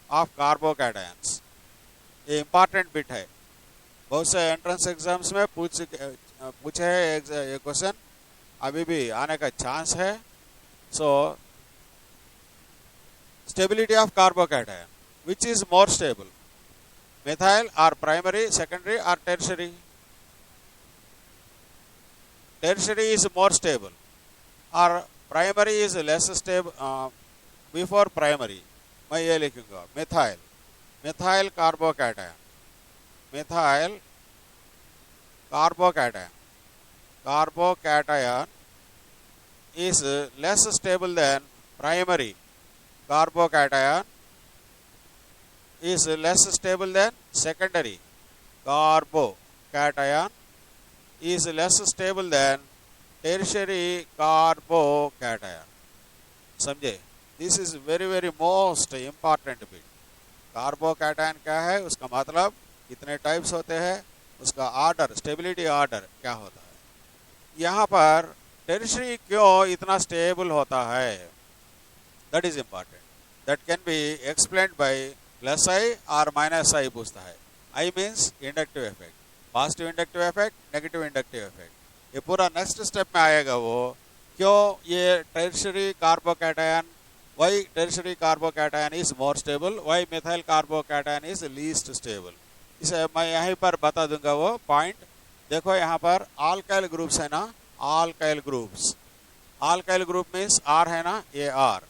of carbocations. ये important bit है. बहुत से एंट्रेंस एग्जाम्स में पूछे है ये क्वेश्चन, अभी भी आने का चांस है. सो stability of carbocation, which is more stable, methyl or primary, secondary or tertiary? Tertiary is more stable or primary is less stable. Before primary मैं ये लिखूंगा methyl carbocation, methyl carbocation is less stable than primary carbocation is less stable than secondary carbocation is less stable than tertiary carbocation. समझे? This is very very most important bit. Carbocation क्या है, उसका मतलब कितने types होते हैं, उसका order, stability order क्या होता है. यहाँ पर टेरिशरी क्यों इतना स्टेबल होता है, that is important. That can be explained by plus I और माइनस आई पूछता है. I means inductive effect, positive inductive effect, negative inductive effect. ये पूरा नेक्स्ट स्टेप में आएगा. वो क्यों ये tertiary carbocation, why tertiary carbocation is more stable, why methyl carbocation is least stable. इसे मैं यहीं पर बता दूंगा वो पॉइंट. देखो यहाँ पर अल्काइल ग्रुप्स है ना, alkyl groups, alkyl group means R है ना, ये R.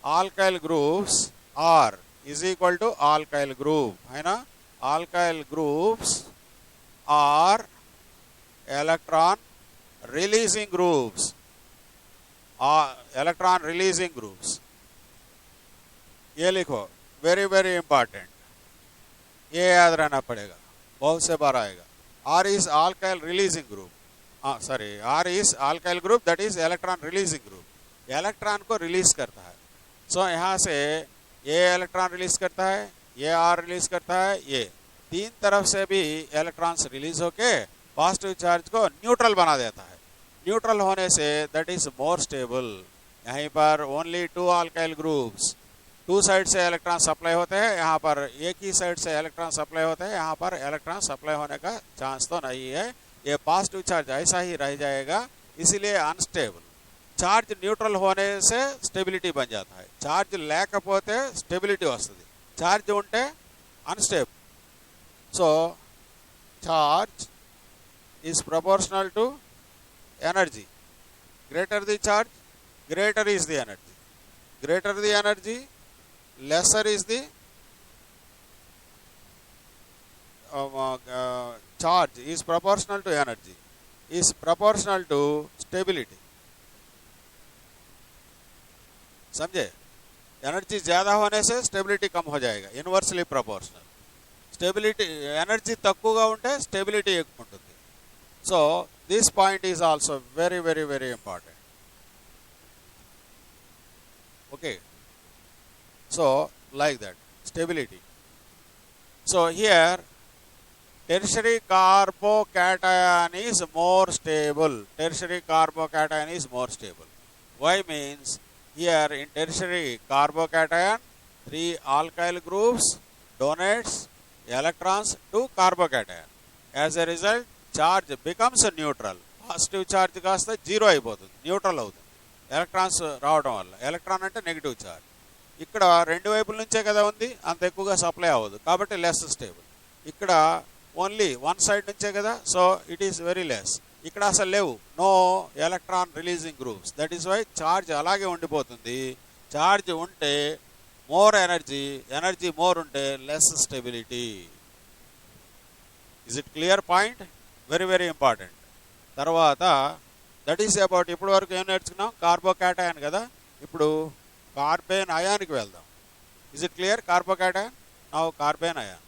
Alkyl groups R is equal to alkyl group है ना. Alkyl groups are electron releasing groups, electron releasing groups. ये लिखो, वेरी वेरी इंपॉर्टेंट, ये याद रहना पड़ेगा, बहुत से बार आएगा. R is alkyl releasing group. Sorry, R is alkyl group, that is electron releasing group. Electron को रिलीज करता है. सो यहाँ से ये इलेक्ट्रॉन रिलीज करता है, ये R रिलीज करता है, ये तीन तरफ से भी इलेक्ट्रॉन्स रिलीज होके पॉजिटिव चार्ज को न्यूट्रल बना देता है. न्यूट्रल होने say that is more stable. यहीं पर only 2 alkyl groups two side से इलेक्ट्रॉन सप्लाई होते हैं, यहाँ पर एक ही साइड से इलेक्ट्रॉन सप्लाई होते हैं, यहाँ पर इलेक्ट्रॉन सप्लाई होने का चांस तो नहीं है। ये पॉजिटिव चार्ज ऐसा ही रह जाएगा, इसीलिए अनस्टेबल। चार्ज न्यूट्रल होने से स्टेबिलिटी बन जाता है, चार्ज లేకపోతే స్టెబిలిటీ వస్తుంది, చార్జ్ ఉంటే unstable. So charge is proportional to energy. Greater the charge, greater is the energy. Greater the energy, lesser is the charge is proportional to energy, is proportional to stability. समझे? Energy ज़्यादा होने से stability कम हो जाएगा, inversely proportional. Stability energy తక్కువగా ఉంటే stability ఎక్కువ ఉంటుంది. So this point is also very very very important. Okay, so like that, stability. So here tertiary carbocation is more stable. Tertiary carbocation is more stable. Why? Means here in tertiary carbocation 3 alkyl groups donates electrons to carbocation. As a result charge becomes a neutral. Positive charge కాస్త zero అయిపోతుంది, neutral అవుతుంది electrons రావడం వల్ల. Electron అంటే negative charge. ఇక్కడ రెండు వైపుల నుంచే కదా ఉంది, అంత ఎక్కువగా సప్లై అవ్వదు కాబట్టి లెస్ స్టేబుల్. ఇక్కడ ఓన్లీ వన్ సైడ్ నుంచే కదా, so it is very less. ఇక్కడ అసలు లేవు, no electron releasing groups. That is why charge అలాగే ఉండిపోతుంది. ఛార్జ్ ఉంటే మోర్ ఎనర్జీ, ఎనర్జీ మోర్ ఉంటే less stability. Is it clear point? Very very important. తర్వాత దట్ ఈస్ అబౌట్, ఇప్పటి వరకు ఏం నేర్చుకున్నాం? కార్బోకాటయాన్ కదా. ఇప్పుడు కార్బేన్ అయాన్కి వెళ్దాం. Is it clear? Carbocation, now carbanion.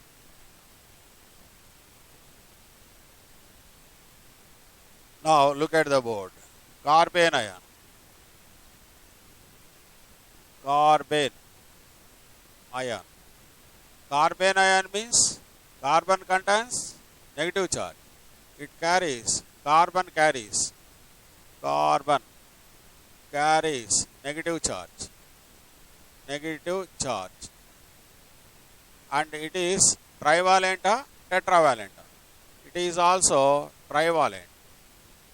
Now look at the board. Carbanion, carbanion. Carbanion means carbon contains negative charge. It carries, carbon carries negative charge, and it is trivalent or tetravalent. It is also trivalent.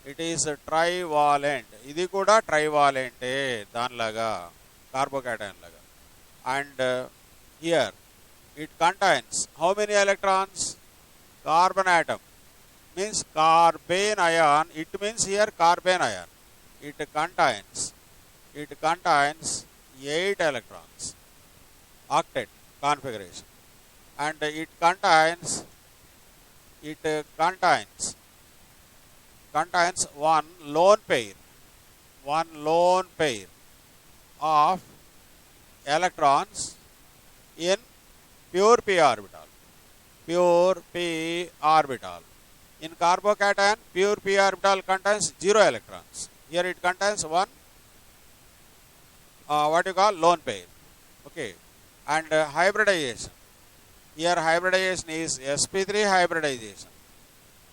It is trivalent. ఇది కూడా ట్రైవాలెంటే దానిలాగా, carbocation లాగా. And here it contains how many electrons? Carbon atom means carbene ion. It means here carbene ion. It contains 8 electrons, octet configuration, and it contains one lone pair of electrons in pure p orbital. In carbocation pure p orbital contains 0 electrons. Here it contains one what you call lone pair. Okay, and hybridization. Here hybridization is sp3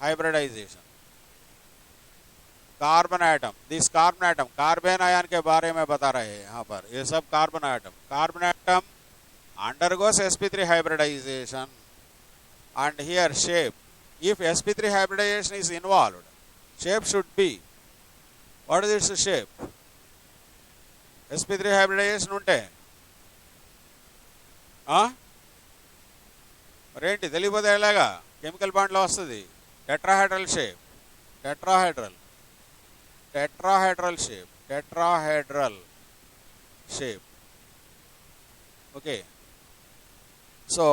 hybridization. Carbon atom, this carbon atom, carbon ion के बारे में बता रहे हैं यहाँ पर. ये सब carbon atom undergoes sp3 hybridization. And here shape, if sp3 hybridization is involved, shape should be, what is its shape? sp3 hybridization ఉంటే మరేంటి తెలియపోతే ఎలాగా? కెమికల్ బాండ్లో వస్తుంది. Tetrahedral shape, tetrahedral shape. Okay, so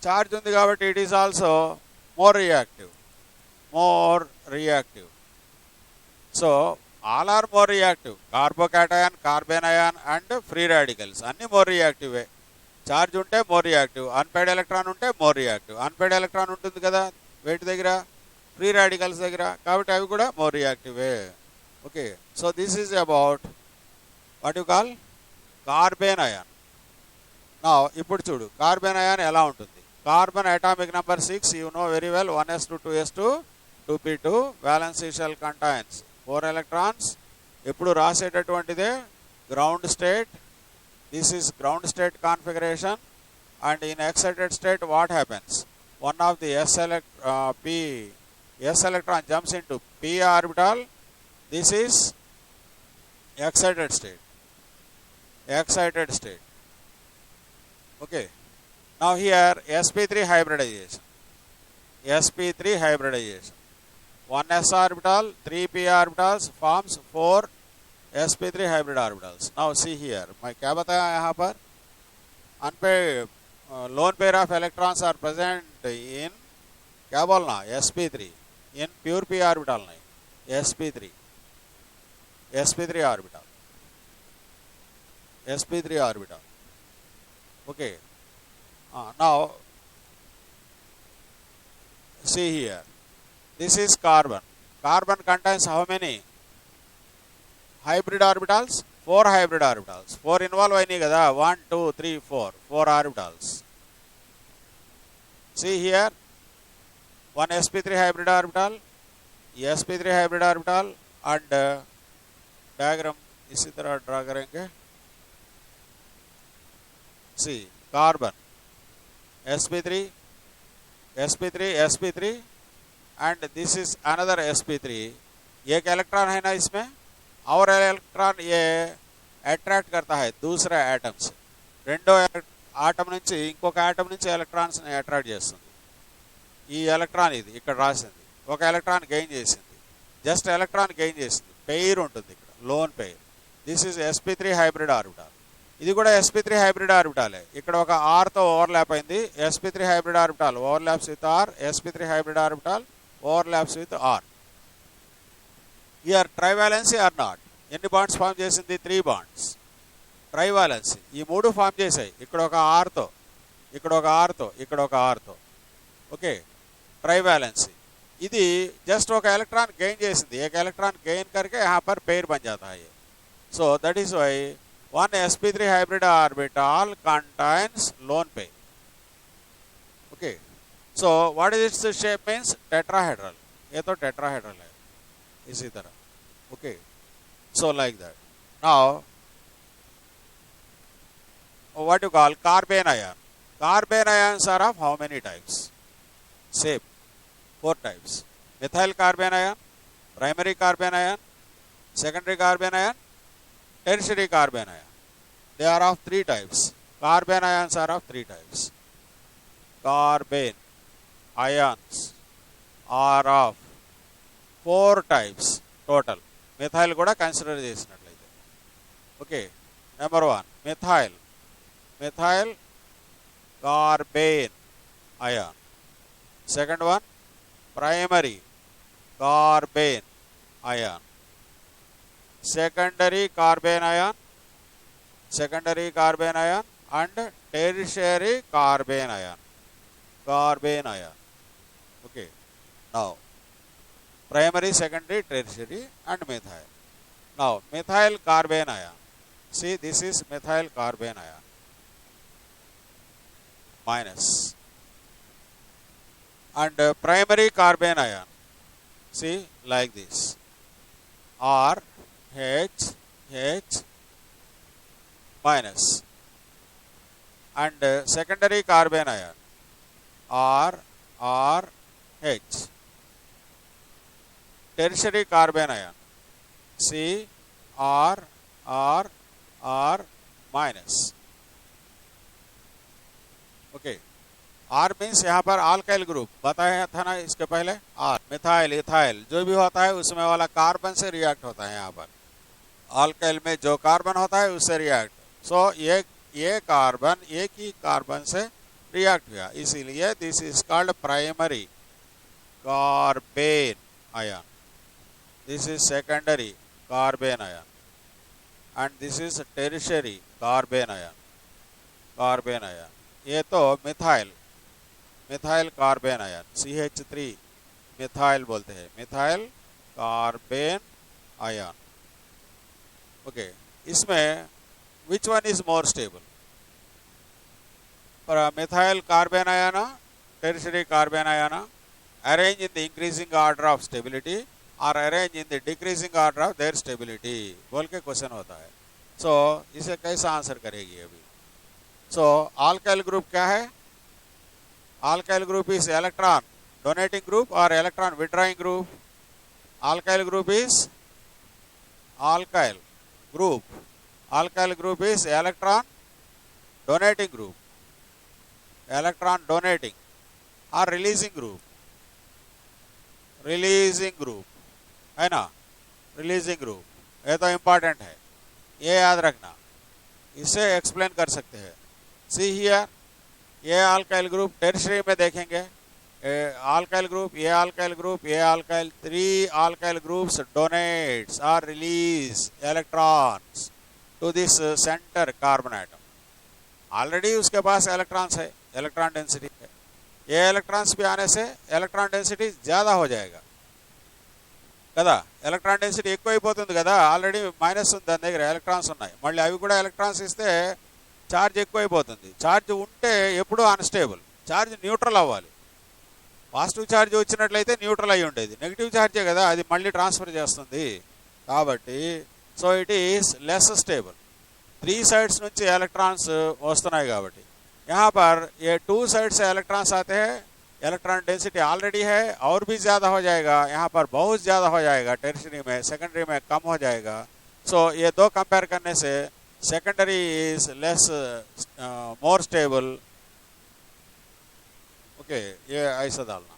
charge ఉంది కాబట్టి it is also more reactive. So all are more reactive. Carbocation, carbanion and free radicals అన్నీ more రియాక్టివే. Charge ఉంటే మోర్ రియాక్టివ్, అన్పేడ్ ఎలక్ట్రాన్ ఉంటే మోర్ రియాక్టివ్. అన్పేడ్ ఎలక్ట్రాన్ ఉంటుంది కదా wait దగ్గర, free radicals దగ్గర, కాబట్టి అవి కూడా మోర్ రియాక్టివే. Okay, so this is about what you call carbanion. నా ఇప్పుడు చూడు కార్బన్ అయాన్ ఎలా ఉంటుంది. Carbon atomic number 6 you know very well, 1s2 2s2 2p2. Valency shell contains 4 electrons. ఎప్పుడు రాసేటటువంటిదే ground state This is ground state configuration, and in excited state what happens? One of the s electron jumps into p orbital. This is excited state. Excited state. Okay. Now here sp3 hybridization. sp3 hybridization. 1s orbital, 3p orbitals forms 4 sp3 hybrid orbitals. Now see here, मैं क्या बताया यहाँ पर? Unpaired lone pair of electrons are present in क्या बोलना? sp3 in pure p orbital नहीं, sp3 orbital, sp3 orbital. Okay. Now see here, this is carbon. Carbon contains how many hybrid orbitals? 4 hybrid orbitals. 4 involve అయినాయి కదా, 1 2 3 4 4 orbitals. See here, one sp3 hybrid orbital, sp3 hybrid orbital, and diagram इसी तरह draw करेंगे. See, carbon, sp3, sp3, sp3, and this is another sp3. एक electron है ना इसमें, और इलेक्ट्रॉन ये अट्रैक्ट करता है दूसरे एटम से, రెండో ఆటం నుంచి ఇంకొక ఆటం నుంచి ఎలక్ట్రాన్స్ ని అట్రాక్ట్ చేస్తుంది. ఈ ఎలక్ట్రాన్ ఇది ఇక్కడ రాసింది, ఒక ఎలక్ట్రాన్ గెయిన్ చేసింది, జస్ట్ ఎలక్ట్రాన్ గెయిన్ చేసింది, పెయిర్ ఉంటుంది ఇక్కడ, loan pair. This is sp3 hybrid orbital. ఇది కూడా sp3 హైబ్రిడ్ ఆర్బిటాలే. ఇక్కడ ఒక r తో ఓవర్లాప్ అయింది, sp3 hybrid orbital overlaps with r, sp3 hybrid orbital overlaps with r. Here trivalency or not. ఎన్ని బాండ్స్ ఫామ్ చేసింది? 3 బాండ్స్. ట్రైవాలెన్సీ ఈ 3 ఫామ్ చేశాయి, ఇక్కడ ఒక r తో, ఇక్కడ ఒక r తో, ఇక్కడ ఒక r తో. ఓకే, ट्राइवैलेंसी ఇది जस्ट ఒక ఎలక్ట్రాన్ గెయిన్ చేసింది, एक इलेक्ट्रॉन गेन करके यहाँ पर पेयर बन जाता है. So that is why one sp3 hybrid orbital contains lone pair. Okay, so what is its shape means tetrahedral. ये तो टेट्राहेड्रल है इसी तरह. Okay, so like that. Now what you call carbon ion. Carbon ions are of how many types? Same, 4 types. Methyl carbon ion, primary carbon ion, secondary carbon ion, tertiary carbon ion. They are of 3 types. Carbon ions are of 3 types. Carbon ions are of 4 types total. Methyl kuda consider chesinatlayite. Okay, number 1 methyl carbon ion. Second one, primary carbon ion. Secondary carbon ion, and tertiary carbon ion. Okay, now primary, secondary, tertiary, and methyl. Now methyl carbon ion. See, this is methyl carbon ion minus. And primary carbon ion, see, like this, R H H minus. And secondary carbon ion, R R H. Tertiary carbon ion, C R R R minus. Okay, R means यहाँ पर आल्काइल group बताया था ना इसके पहले. Are methyl, ethyl जो भी होता है उसमें वाला कार्बन से रिएक्ट होता है. यहाँ पर आल्काइल में जो कार्बन होता है उससे रिएक्ट. सो ये कार्बन एक ही कार्बन से रिएक्ट हुआ, इसीलिए this is called primary carbanion. This is secondary carbanion, and this is tertiary carbanion. ये तो methyl carbon ion, CH3 methyl बोलते हैं, मिथाइल कार्बन आयन. ओके, इसमें which one is more stable? Methyl carbanion, tertiary carbanion, arrange in the increasing order of stability और arrange in the decreasing order of their stability बोल के question होता है. सो इसे कैसा answer करेगी अभी? सो अल्काइल ग्रुप क्या है? Alkyl group is electron donating group और electron withdrawing group? Alkyl group is alkyl group. Alkyl group is electron donating group, electron donating or releasing group, releasing group है ना, releasing group. ये तो important है, ये याद रखना, इसे एक्सप्लेन कर सकते हैं. सी हियर, ये अल्काइल ग्रुप टेरिशरी में देखेंगे, alkyl group, ये alkyl group, ये alkyl, 3 alkyl groups donates or release electrons to this center carbon atom. Already उसके पास इलेक्ट्रॉन्स है, इलेक्ट्रॉन डेंसिटी है. ये इलेक्ट्रॉन्स भी आने से इलेक्ट्रॉन डेंसिटी ज़्यादा हो जाएगा కదా. ఎలక్ట్రాన్ డెన్సిటీ ఎక్కువైపోతుంది కదా, ఆల్రెడీ మైనస్ ఉంది దాని దగ్గర, ఎలక్ట్రాన్స్ ఉన్నాయి, మళ్ళీ అవి కూడా ఎలక్ట్రాన్స్ ఇస్తే ఛార్జ్ ఎక్కువైపోతుంది. ఛార్జ్ ఉంటే ఎప్పుడూ అన్స్టేబుల్, ఛార్జ్ న్యూట్రల్ అవ్వాలి. పాజిటివ్ ఛార్జ్ వచ్చినట్లయితే న్యూట్రల్ అయి ఉండేది, నెగిటివ్ ఛార్జే కదా, అది మళ్ళీ ట్రాన్స్ఫర్ చేస్తుంది. కాబట్టి so it is less stable. 3 sides నుంచి ఎలక్ట్రాన్స్ వస్తున్నాయి కాబట్టి यहाँ पर ये 2 साइड से इलेक्ट्रॉन्स आते हैं, इलेक्ट्रॉन डेंसिटी ऑलरेडी है और भी ज़्यादा हो जाएगा, यहाँ पर बहुत ज़्यादा हो जाएगा, टेरिशरी में सेकेंडरी में कम हो जाएगा. सो ये दो कंपेयर करने से secondary is less more stable. Okay, ये ऐसा डालना.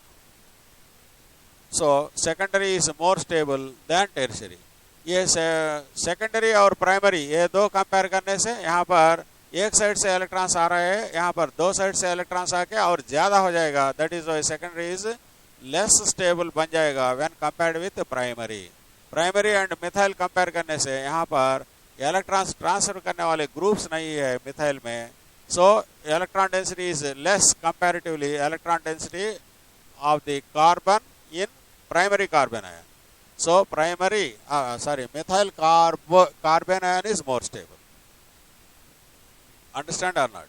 So secondary is more stable than tertiary. ये सेकेंडरी और प्राइमरी ये दो कंपेयर करने से यहाँ पर एक साइड से इलेक्ट्रॉन्स आ रहे हैं, यहाँ पर 2 साइड से इलेक्ट्रॉन्स आके और ज़्यादा हो जाएगा. That is why secondary is less stable बन जाएगा when compared with primary. Primary and methyl compare करने से यहाँ पर इलेक्ट्रॉन्स ट्रांसफर करने वाले ग्रुप्स नहीं है मिथाइल में. सो electron density is less comparatively electron density of the carbon in primary carbon ion. So primary, methyl carbon ion is more stable. Understand or not?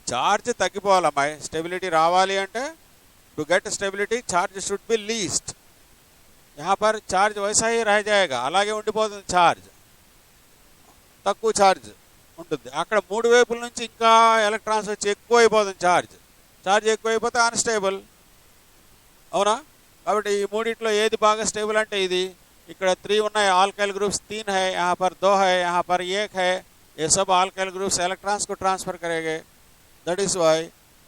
Charge తగ్గిపోవాలమ్మా, స్టెబిలిటీ రావాలి అంటే to get stability charge should be least. यहाँ पर charge वैसा ही रह जाएगा, అలాగే ఉండిపోతుంది చార్జ్, తక్కువ చార్జ్ ఉంటుంది. అక్కడ 3 వైపుల నుంచి ఇంకా ఎలక్ట్రాన్స్ వచ్చి ఎక్కువ అయిపోతుంది చార్జ్ ఎక్కువైపోతే అన్స్టేబుల్, అవునా? కాబట్టి ఈ మూడిట్లో ఏది బాగా స్టేబుల్ అంటే ఇది. ఇక్కడ 3 ఉన్నాయి ఆల్కైల్ ग्रुप्स, 3 है, यहाँ पर 2 है, यहाँ पर 1 है. ये सब आल्काइल ग्रुप्स इलेक्ट्रॉन्स को ट्रांसफर करेंगे. That is why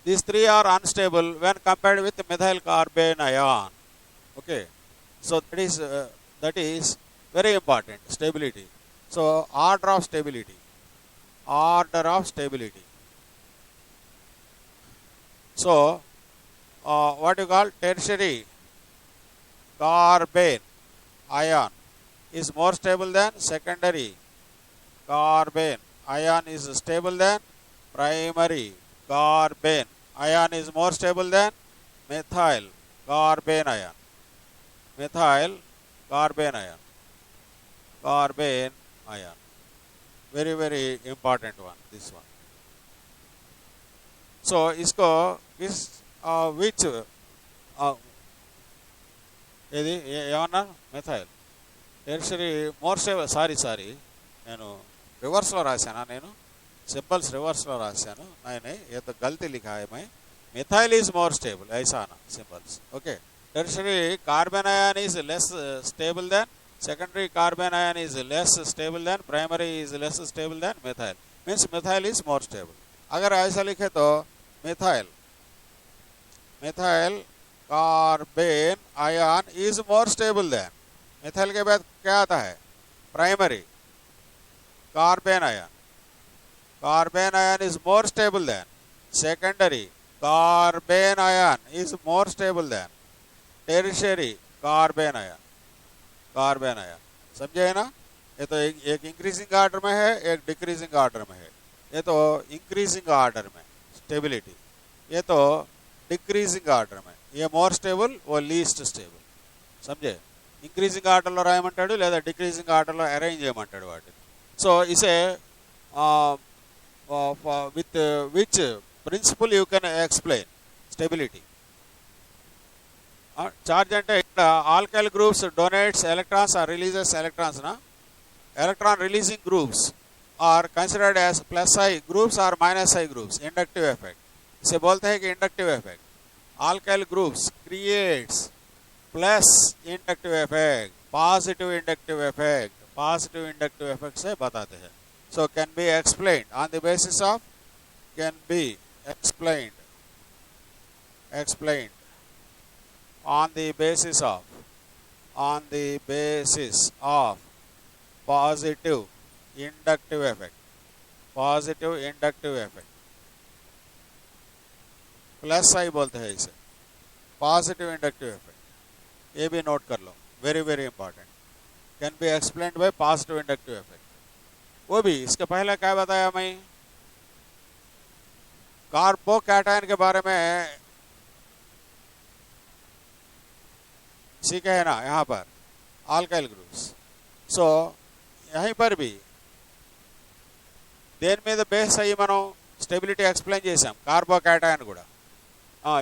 these 3 are unstable when compared with methyl carbene ion. Okay, so that is very important, stability. So order of stability, so what you call tertiary carbene ion is more stable than secondary carbene ion is stable than primary carbene ion is more stable than methyl carbene ion. Very very important one, this one. So isko is which ఇది ఏమన్నా methyl tertiary more stable. Sorry నేను రివర్స్లో రాశానా, నేను symbols రివర్స్లో రాశాను. मैंने ये तो गलती लिखा है मैं. मिथाइल इज मोर स्टेबल, ऐसा ना symbols. Okay, tertiary carbon ion is less stable then secondary carbon ion is less stable then primary is less stable then methyl, means methyl is more stable. अगर ऐसा लिखे तो methyl carbene ion is more stable then, methyl के बाद क्या आता है? Primary carbene ion is more stable than secondary carbene ion is more stable than tertiary carbene ion. समझे ना? ये तो एक इंक्रीजिंग ऑर्डर में है, एक डिक्रीजिंग ऑर्डर में है. ये तो इंक्रीजिंग ऑर्डर में स्टेबिलिटी, ये तो डिक्रीजिंग ऑर्डर में. ये मोर स्टेबल, वो लीस्ट स्टेबल. समझे? इंक्रीजिंग ఆర్డర్లో రాయమంటాడు లేదా డిక్రీజింగ్ ఆర్డర్లో అరేంజ్ చేయమంటాడు వాటిని. సో ఇసే with which principle you can explain stability. Charge అంటే ఇక్కడ alkyl groups donates electrons or releases electrons na, electron releasing groups are considered as plus I groups or minus I groups, inductive effect. इसे बोलते हैं कि inductive effect. Alkyl groups creates plus inductive effect, positive inductive effect. Positive inductive effect से बताते हैं. So can be explained on the basis of, can be explained on the basis of positive inductive effect. Positive inductive effect. Plus I बोलते हैं इसे, positive inductive effect. ये भी note कर लो, very very important. Can be explained by positive inductive effect. वो भी इसके पहले क्या बताया मैं, कार्बोकैटायन के बारे में सीखे है ना यहाँ पर, आल्काइल ग्रुप्स. सो यहीं पर भी దేని మీద బేస్ అయ్యి మనం స్టెబిలిటీ ఎక్స్ప్లెయిన్ చేసాం, కార్బోకैटायन కూడా.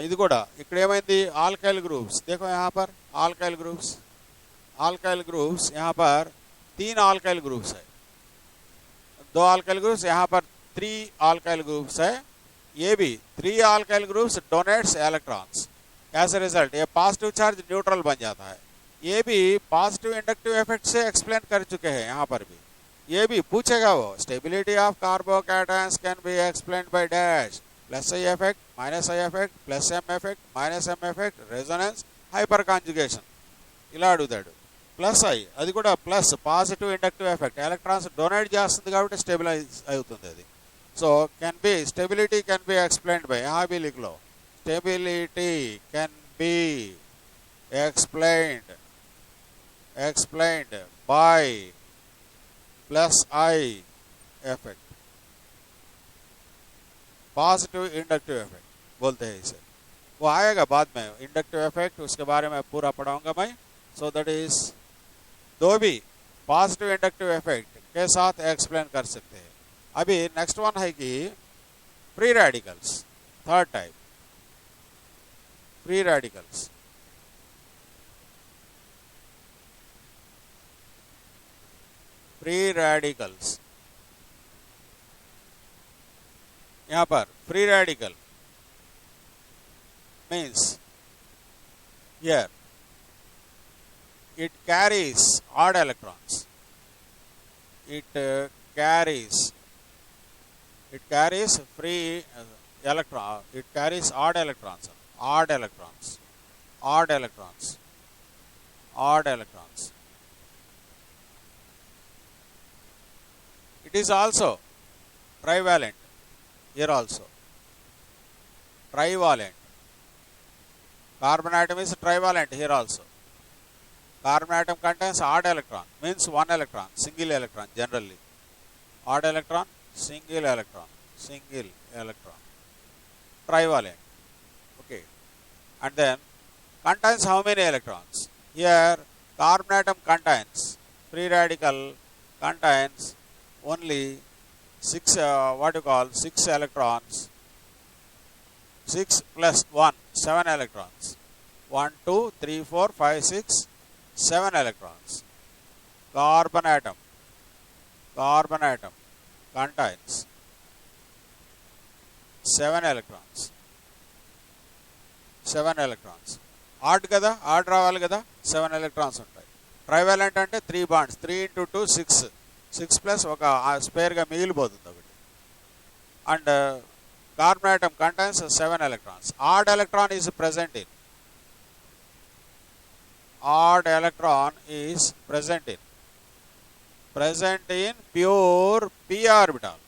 ఇది కూడా ఇక్కడ ఏమైంది, आल्काइल ग्रुप्स. देखो यहाँ पर आल्काइल ग्रुप्स यहाँ पर 3 आल्काइल ग्रुप्स है, 2 आल्काइल ग्रुप्स, यहाँ पर 3 आल्काइल ग्रुप्स है. ये भी 3 alkyl groups donates electrons. As a result ये पॉजिटिव चार्ज न्यूट्रल बन जाता है. ये भी पॉजिटिव इंडक्टिव इफेक्ट से एक्सप्लेन कर चुके हैं. यहाँ पर भी ये भी पूछेगा वो, stability of carbocations can be explained by dash, plus I effect, minus I effect, plus M effect, minus M effect, resonance, hyperconjugation ఇలా అడుగుతాడు. ప్లస్ ఐ అది కూడా plus positive inductive effect, electrons donate చేస్తుంది కాబట్టి stabilize అవుతుంది అది. So can be stability can be explained by, यहाँ भी लिख लो, stability can be explained by plus I effect, positive inductive effect बोलते हैं इसे. वो आएगा बाद में इंडक्टिव इफेक्ट, उसके बारे में पूरा पढ़ाऊंगा मैं. सो दैट इज दो भी पॉजिटिव इंडक्टिव इफेक्ट के साथ एक्सप्लेन कर सकते हैं. अभी नेक्स्ट वन है कि free radicals, third type, free radicals. Free radicals यहाँ पर free radical means here it carries odd electrons. It carries free electron. It carries odd electrons. It is also trivalent. Here also trivalent. Carbon atom is trivalent here also. Carbon atom contains odd electron, means one electron, single electron generally. Odd electron, single electron. Trivalent. Okay. And then contains how many electrons? Here carbon atom contains, free radical contains only 6 electrons. 6 plus 1, 7 electrons. 1, 2, 3, 4, 5, 6, 7 electrons. Carbon atom contains 7 electrons. Odd kada, odd రావాలి కదా, 7 electrons ఉంటాయి. Trivalent అంటే 3 bonds, 3 into 2, 6 plus ఒక spare గా మిగిలిపోతుంది ఒకటి. And carbon atom contains 7 electrons. Odd electron is present in pure p orbital.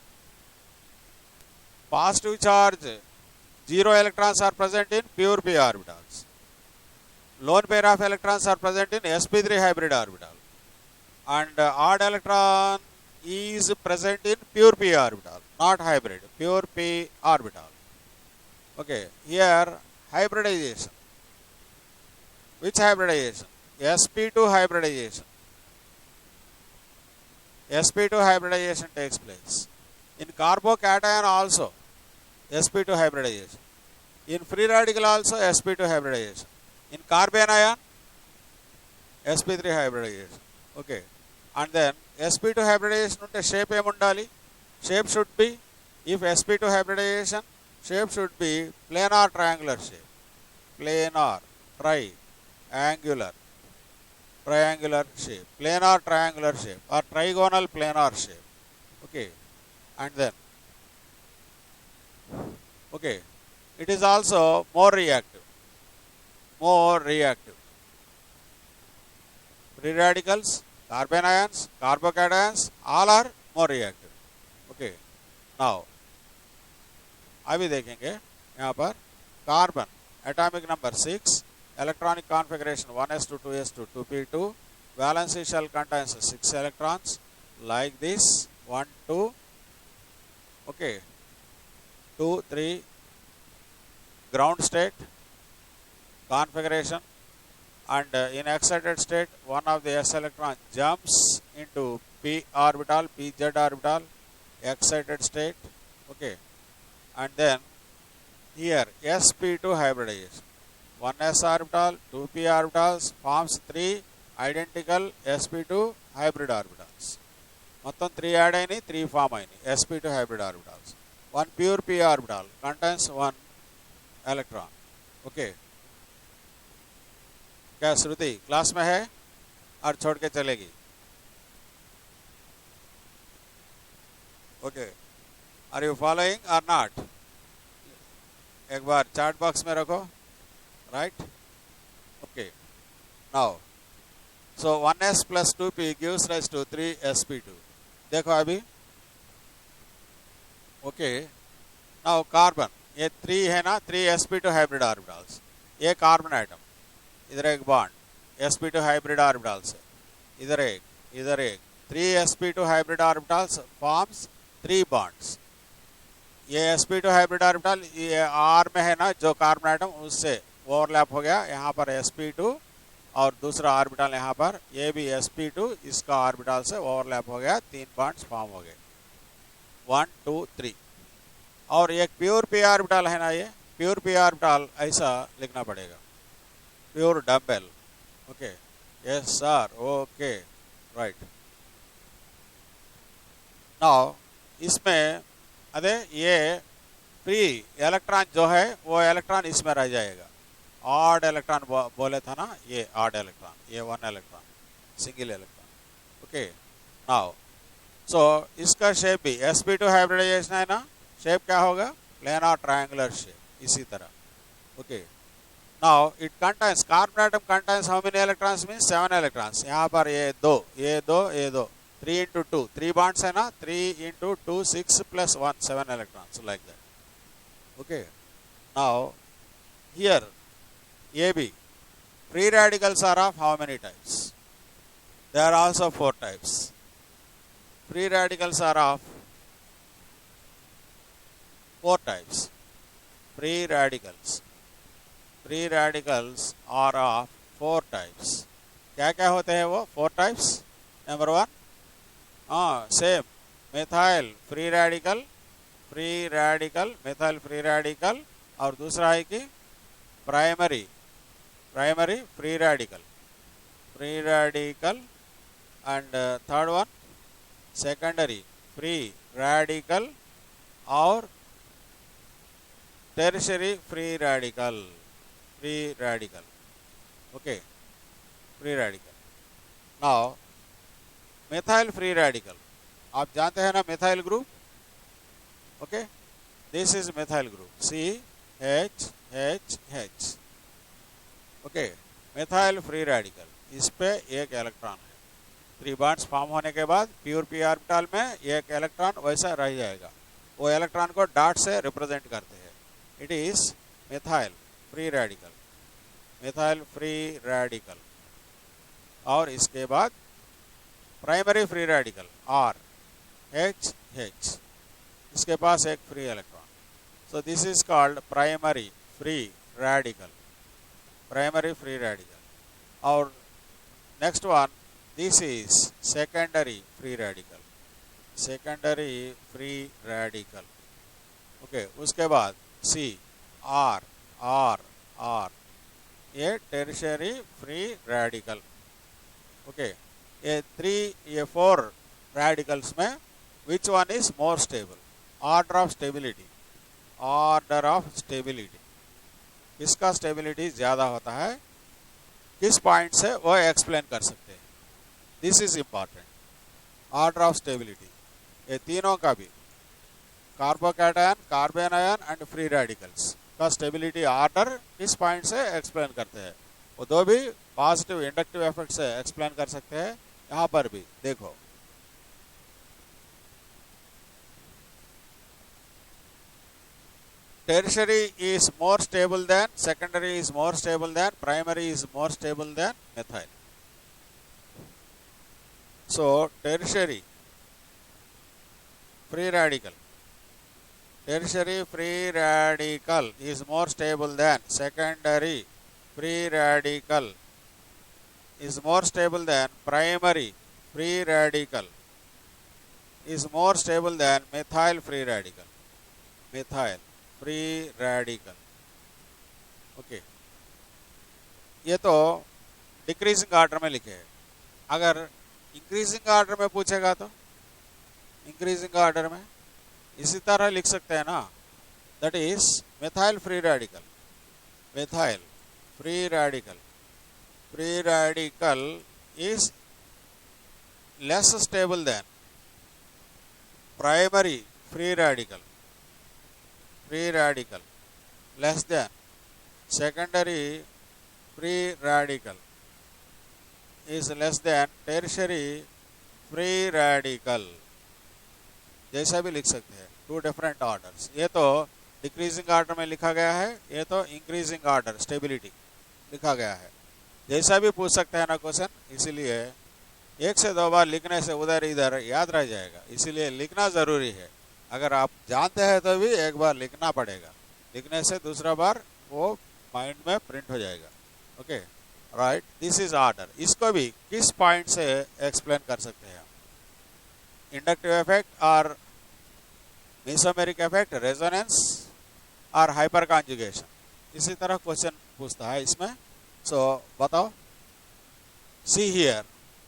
Positive charge 0 electrons are present in pure p orbitals. Lone pair of electrons are present in sp3 hybrid orbital. And odd electron is present in pure p orbital, not hybrid, pure p orbital. Okay, here hybridization. Which hybridization? sp2 hybridization. sp2 hybridization takes place. In carbocation also sp2 hybridization. In free radical also sp2 hybridization. In carbanion sp3 hybridization. Okay, and then sp2 hybridization ఉంటే shape ఏముండాలి? Shape should be, if sp2 hybridization, shape should be planar triangular shape, planar triangular shape, planar triangular shape or trigonal planar shape. Okay, and then okay, it is also more reactive. Free radicals, carbon ions, carbocations, all are more reactive. Okay, now अभी देखेंगे यहाँ पर carbon atomic number 6, electronic configuration 1s2 2s2 2p2, valency shell contains 6 electrons like this 1 2, okay, 2 3, ground state configuration, and in excited state one of the s electron jumps into p orbital, pz orbital, excited state. Okay, and then here sp2 hybridization, 1s orbital, 2p orbitals forms 3 identical sp2 hybrid orbitals. మొత్తం 3 add అయినాయి, 3 form అయినాయి sp2 hybrid orbitals. One pure p orbital contains 1 electron. Okay, क्या श्रुति class में है और छोड़ के चलेगी? Okay, are you following or not? एक बार चार्ट बॉक्स में रखो, right? Okay, now so 1s plus 2p gives rise to 3 sp2. देखो अभी, okay, now कार्बन, ये 3 है ना, 3 sp2 हाइब्रिड ऑर्बिटल्स, ये कार्बन आइटम, इधर एक बॉन्ड sp2 हाइब्रिड ऑर्बिटल्स, इधर एक 3 sp2 hybrid orbitals forms 3 bonds. ये sp2 हाइब्रिड ऑर्बिटल ये r में है ना, जो कार्बन आइटम उससे ओवरलैप हो गया यहाँ पर sp2, और दूसरा ऑर्बिटल यहाँ पर ये भी sp2 इसका ऑर्बिटल से ओवरलैप हो गया, 3 बॉन्ड्स फॉर्म हो गए 1 2 3. और एक प्योर p ऑर्बिटल है ना, ये प्योर p ऑर्बिटल ऐसा लिखना पड़ेगा, pure double. Okay, yes sir, okay, right. Now इसमें अरे ये फ्री इलेक्ट्रॉन जो है वो इलेक्ट्रॉन इसमें रह जाएगा. ऑड इलेक्ट्रॉन बोले था ना, ये ऑड इलेक्ट्रॉन, ये 1 electron, single electron. Okay, now so इसका शेप भी sp2 हाइब्रिडाइजेशन है ना, शेप क्या होगा? प्लेनर ट्रायंगुलर शेप, इसी तरह. Okay, now it contains, carbon atom contains how many electrons? Means 7 electrons. यहाँ पर ये 2 3 into 2, 3 bonds है ना, 3 into 2 6 plus 1 7 electrons, like that. Okay, now here AB, free radicals are of how many types? There are also 4 types. Free radicals are of 4 types. Free radicals are of 4 types. क्या क्या होते हैं वो 4 types? Number 1, same methyl free radical, methyl free radical, और दूसरा है कि primary free radical, and third one secondary free radical और tertiary free radical. Okay, free radical. Now methyl free radical, आप जानते हैं ना methyl group. Okay, this is methyl group, CH. Okay, methyl free radical, इस पे एक electron है, 3 bonds form होने के बाद प्योर p ऑर्बिटल में एक इलेक्ट्रॉन वैसा रह जाएगा, वो इलेक्ट्रॉन को डॉट से रिप्रेजेंट करते हैं. It is methyl free radical. और इसके बाद primary free radical R H, इसके पास एक free electron. So this is called primary free radical. और next one, this is secondary free radical. Okay, उसके बाद C R, ये टेरिशरी फ्री रेडिकल. ओके, ये 4 radicals में which one is more stable? Order of stability. Order of stability. किसका stability ज़्यादा होता है, किस पॉइंट से वो एक्सप्लेन कर सकते हैं. This is important. Order of stability, ये तीनों का भी, carbocation, carbanion and free radicals का स्टेबिलिटी ऑर्डर किस पॉइंट से एक्सप्लेन करते हैं. वो दो भी पॉजिटिव इंडक्टिव इफेक्ट से एक्सप्लेन कर सकते हैं. यहाँ पर भी देखो, tertiary is more stable than, secondary is more stable than, primary is more stable than methyl. So tertiary free radical is more stable than, secondary free radical is more stable than, primary free radical is more stable than methyl free radical. Methyl free radical. Okay, ये तो decreasing order में लिखे हैं. अगर increasing order में पूछेगा तो increasing order में इसी तरह लिख सकते हैं ना. That is methyl free radical. Methyl free radical is less stable then primary free radical less than secondary free radical is less than tertiary free radical. जैसा भी लिख सकते हैं, टू डिफरेंट ऑर्डर्स. ये तो डिक्रीजिंग ऑर्डर में लिखा गया है, ये तो इंक्रीजिंग ऑर्डर स्टेबिलिटी लिखा गया है. जैसा भी पूछ सकते हैं ना क्वेश्चन, इसीलिए एक से दो बार लिखने से उधर इधर याद रह जाएगा. इसीलिए लिखना ज़रूरी है. अगर आप जानते हैं तो भी एक बार लिखना पड़ेगा. लिखने से दूसरा बार वो माइंड में प्रिंट हो जाएगा. Okay, right. This is order. इसको भी किस पॉइंट से एक्सप्लेन कर सकते हैं? इंडक्टिव इफेक्ट और मेसोमेरिक इफेक्ट, रेजोनेंस और हाइपर कॉन्जुगेशन. इसी तरह क्वेश्चन पूछता है इसमें. सो बताओ. सी हियर,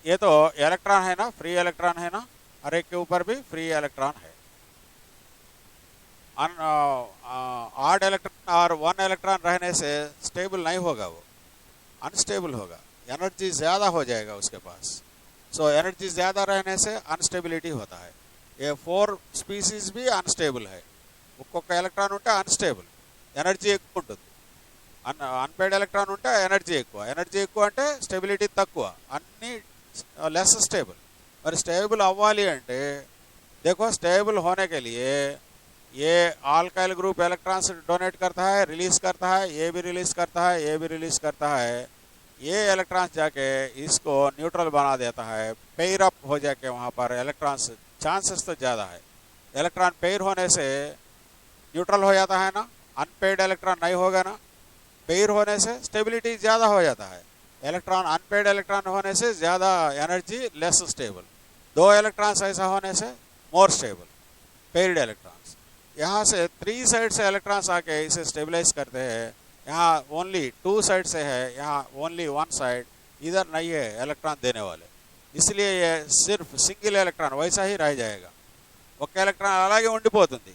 ये तो इलेक्ट्रॉन है ना, फ्री इलेक्ट्रॉन है ना, हर एक के ऊपर भी फ्री इलेक्ट्रॉन है. ऑड इलेक्ट्रॉन और वन इलेक्ट्रॉन रहने से स्टेबल नहीं होगा, वो अनस्टेबल होगा. एनर्जी ज़्यादा हो जाएगा उसके पास. सो एनर्जी ज़्यादा रहने से अनस्टेबिलिटी होता है. ये 4 स्पीसीज भी अनस्टेबल है. ఒక్కొక్క ఎలక్ట్రాన్ ఉంటే అన్స్టేబుల్, ఎనర్జీ ఎక్కువ ఉంటుంది. అన్పేడ్ ఎలక్ట్రాన్ ఉంటే ఎనర్జీ ఎక్కువ అంటే స్టెబిలిటీ తక్కువ. అన్నీ లెస్ స్టేబుల్. మరి స్టేబుల్ అవ్వాలి అంటే देखो, स्टेबल होने के लिए ये अल्काइल ग्रुप इलेक्ट्रॉन्स डोनेट करता है, रिलीज करता है, ये भी रिलीज करता है, ये भी रिलीज करता है. ये इलेक्ट्रॉन्स जाके इसको न्यूट्रल बना देता है. पेयर अप हो जाके वहाँ पर इलेक्ट्रॉन्स, चांसेस तो ज़्यादा है. इलेक्ट्रॉन पेयर होने से न्यूट्रल हो जाता है ना, अनपेड इलेक्ट्रॉन नहीं होगा ना. पेयर होने से स्टेबिलिटी ज़्यादा हो जाता है. इलेक्ट्रॉन अनपेड इलेक्ट्रॉन होने से ज़्यादा एनर्जी, लेस स्टेबल. 2 इलेक्ट्रॉन्स ऐसा होने से मोर स्टेबल, पेयर्ड इलेक्ट्रॉन्स. यहाँ से 3 साइड से इलेक्ट्रॉन्स आके इसे स्टेबलाइज करते हैं. यहाँ ओनली 2 साइड से है, यहाँ ओनली 1 साइड, इधर नहीं है इलेक्ट्रॉन देने वाले. इसलिए ये सिर्फ सिंगल इलेक्ट्रॉन वैसा ही रह जाएगा. ఒక ఎలక్ట్రాన్ అలాగే ఉండిపోతుంది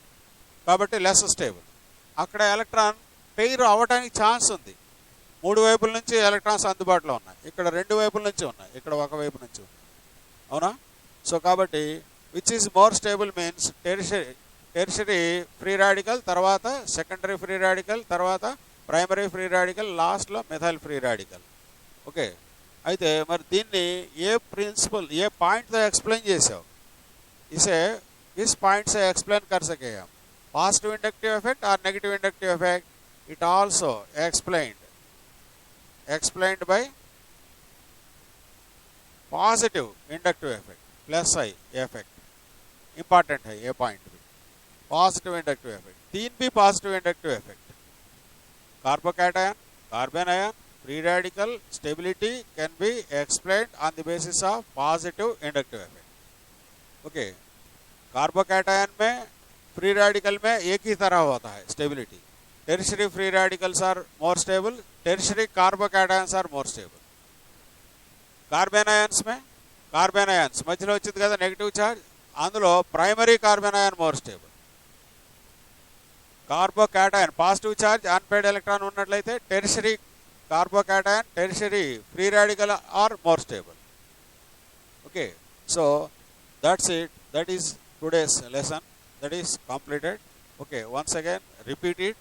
కాబట్టి లెస్ స్టేబుల్. అక్కడ ఎలక్ట్రాన్ పెయిర్ అవ్వడానికి ఛాన్స్ ఉంది. 3 వైపుల నుంచి ఎలక్ట్రాన్స్ అందుబాటులో ఉన్నాయి. ఇక్కడ 2 వైపుల నుంచి ఉన్నాయి, ఇక్కడ ఒక వైపు నుంచి ఉన్నాయి. అవునా? సో కాబట్టి which is more stable means tertiary free radical, తర్వాత సెకండరీ ఫ్రీ రాడికల్, తర్వాత ప్రైమరీ ఫ్రీ రాడికల్, లాస్ట్లో మెథైల్ ఫ్రీ రాడికల్. ఓకే, అయితే మరి దీన్ని ఏ ప్రిన్సిపల్, ఏ పాయింట్తో एक्सप्लेन చేసావు? इसे इस पॉइंट से एक्सप्लेन कर सके हम. पॉजिटिव इंडक्टिव इफेक्ट और negative inductive effect, it also explained by positive inductive effect plus I effect. Important है ये पॉइंट भी. पॉजिटिव इंडक्टिव इफेक्ट, 3 भी positive inductive effect. Carbocation, carbanion, free radical stability can be explained on the basis of positive inductive effect. Okay, carbocation में free radical में एक ही तरह होता है stability. Tertiary free radicals are more stable, tertiary carbocations are more stable. Carbanions में carbanions మధ్యలో వచ్చింది కదా నెగిటివ్ ఛార్జ్, అందులో primary carbanion more stable. Carbocation positive charge unpaired electron ఉన్నట్లయితే tertiary carbocation, tertiary free radical are more stable. Okay, so that's it. That is today's lesson. That is completed. Okay, once again repeat it.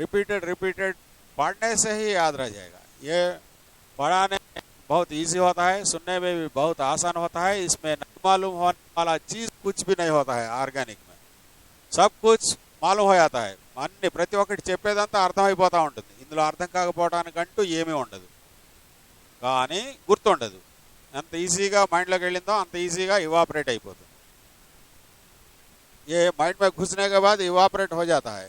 Repeated पढ़ने से ही याद रह जाएगा. ये पढ़ाने में बहुत इजी होता है, सुनने में भी बहुत आसान होता है. इसमें नहीं मालूम होने वाला चीज़ कुछ भी नहीं होता है. ఆర్గానిక్ में सब कुछ మాలూం हो जाता है. అన్ని ప్రతి ఒక్కటి చెప్పేదంతా అర్థమైపోతూ ఉంటుంది. ఇందులో అర్థం కాకపోవడానికంటూ ఏమీ ఉండదు, కానీ గుర్తుండదు. ఎంత ఈజీగా మైండ్లోకి వెళ్ళిందో అంత ఈజీగా ఇవాపరేట్ అయిపోతుంది. ये माइंड में घुसने के बाद इवापरेट हो जाता है.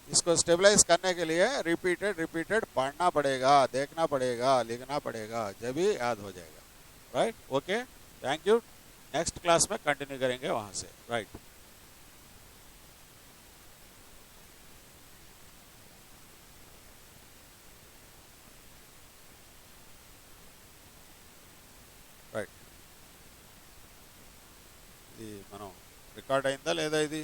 इसको स्टेबलाइज करने के लिए रिपीटेड पढ़ना पड़ेगा, देखना पड़ेगा, लिखना पड़ेगा, जब भी याद हो जाएगा. Right, okay, thank you. Next class में कंटिन्यू करेंगे वहाँ से. Right, right. ఇది మనం రికార్డ్ అయిందా లేదా, ఇది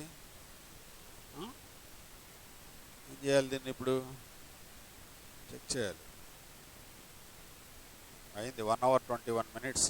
ఏం చేయాలి, దీన్ని ఇప్పుడు చెక్ చేయాలి. అయింది 1 hour 21 minutes.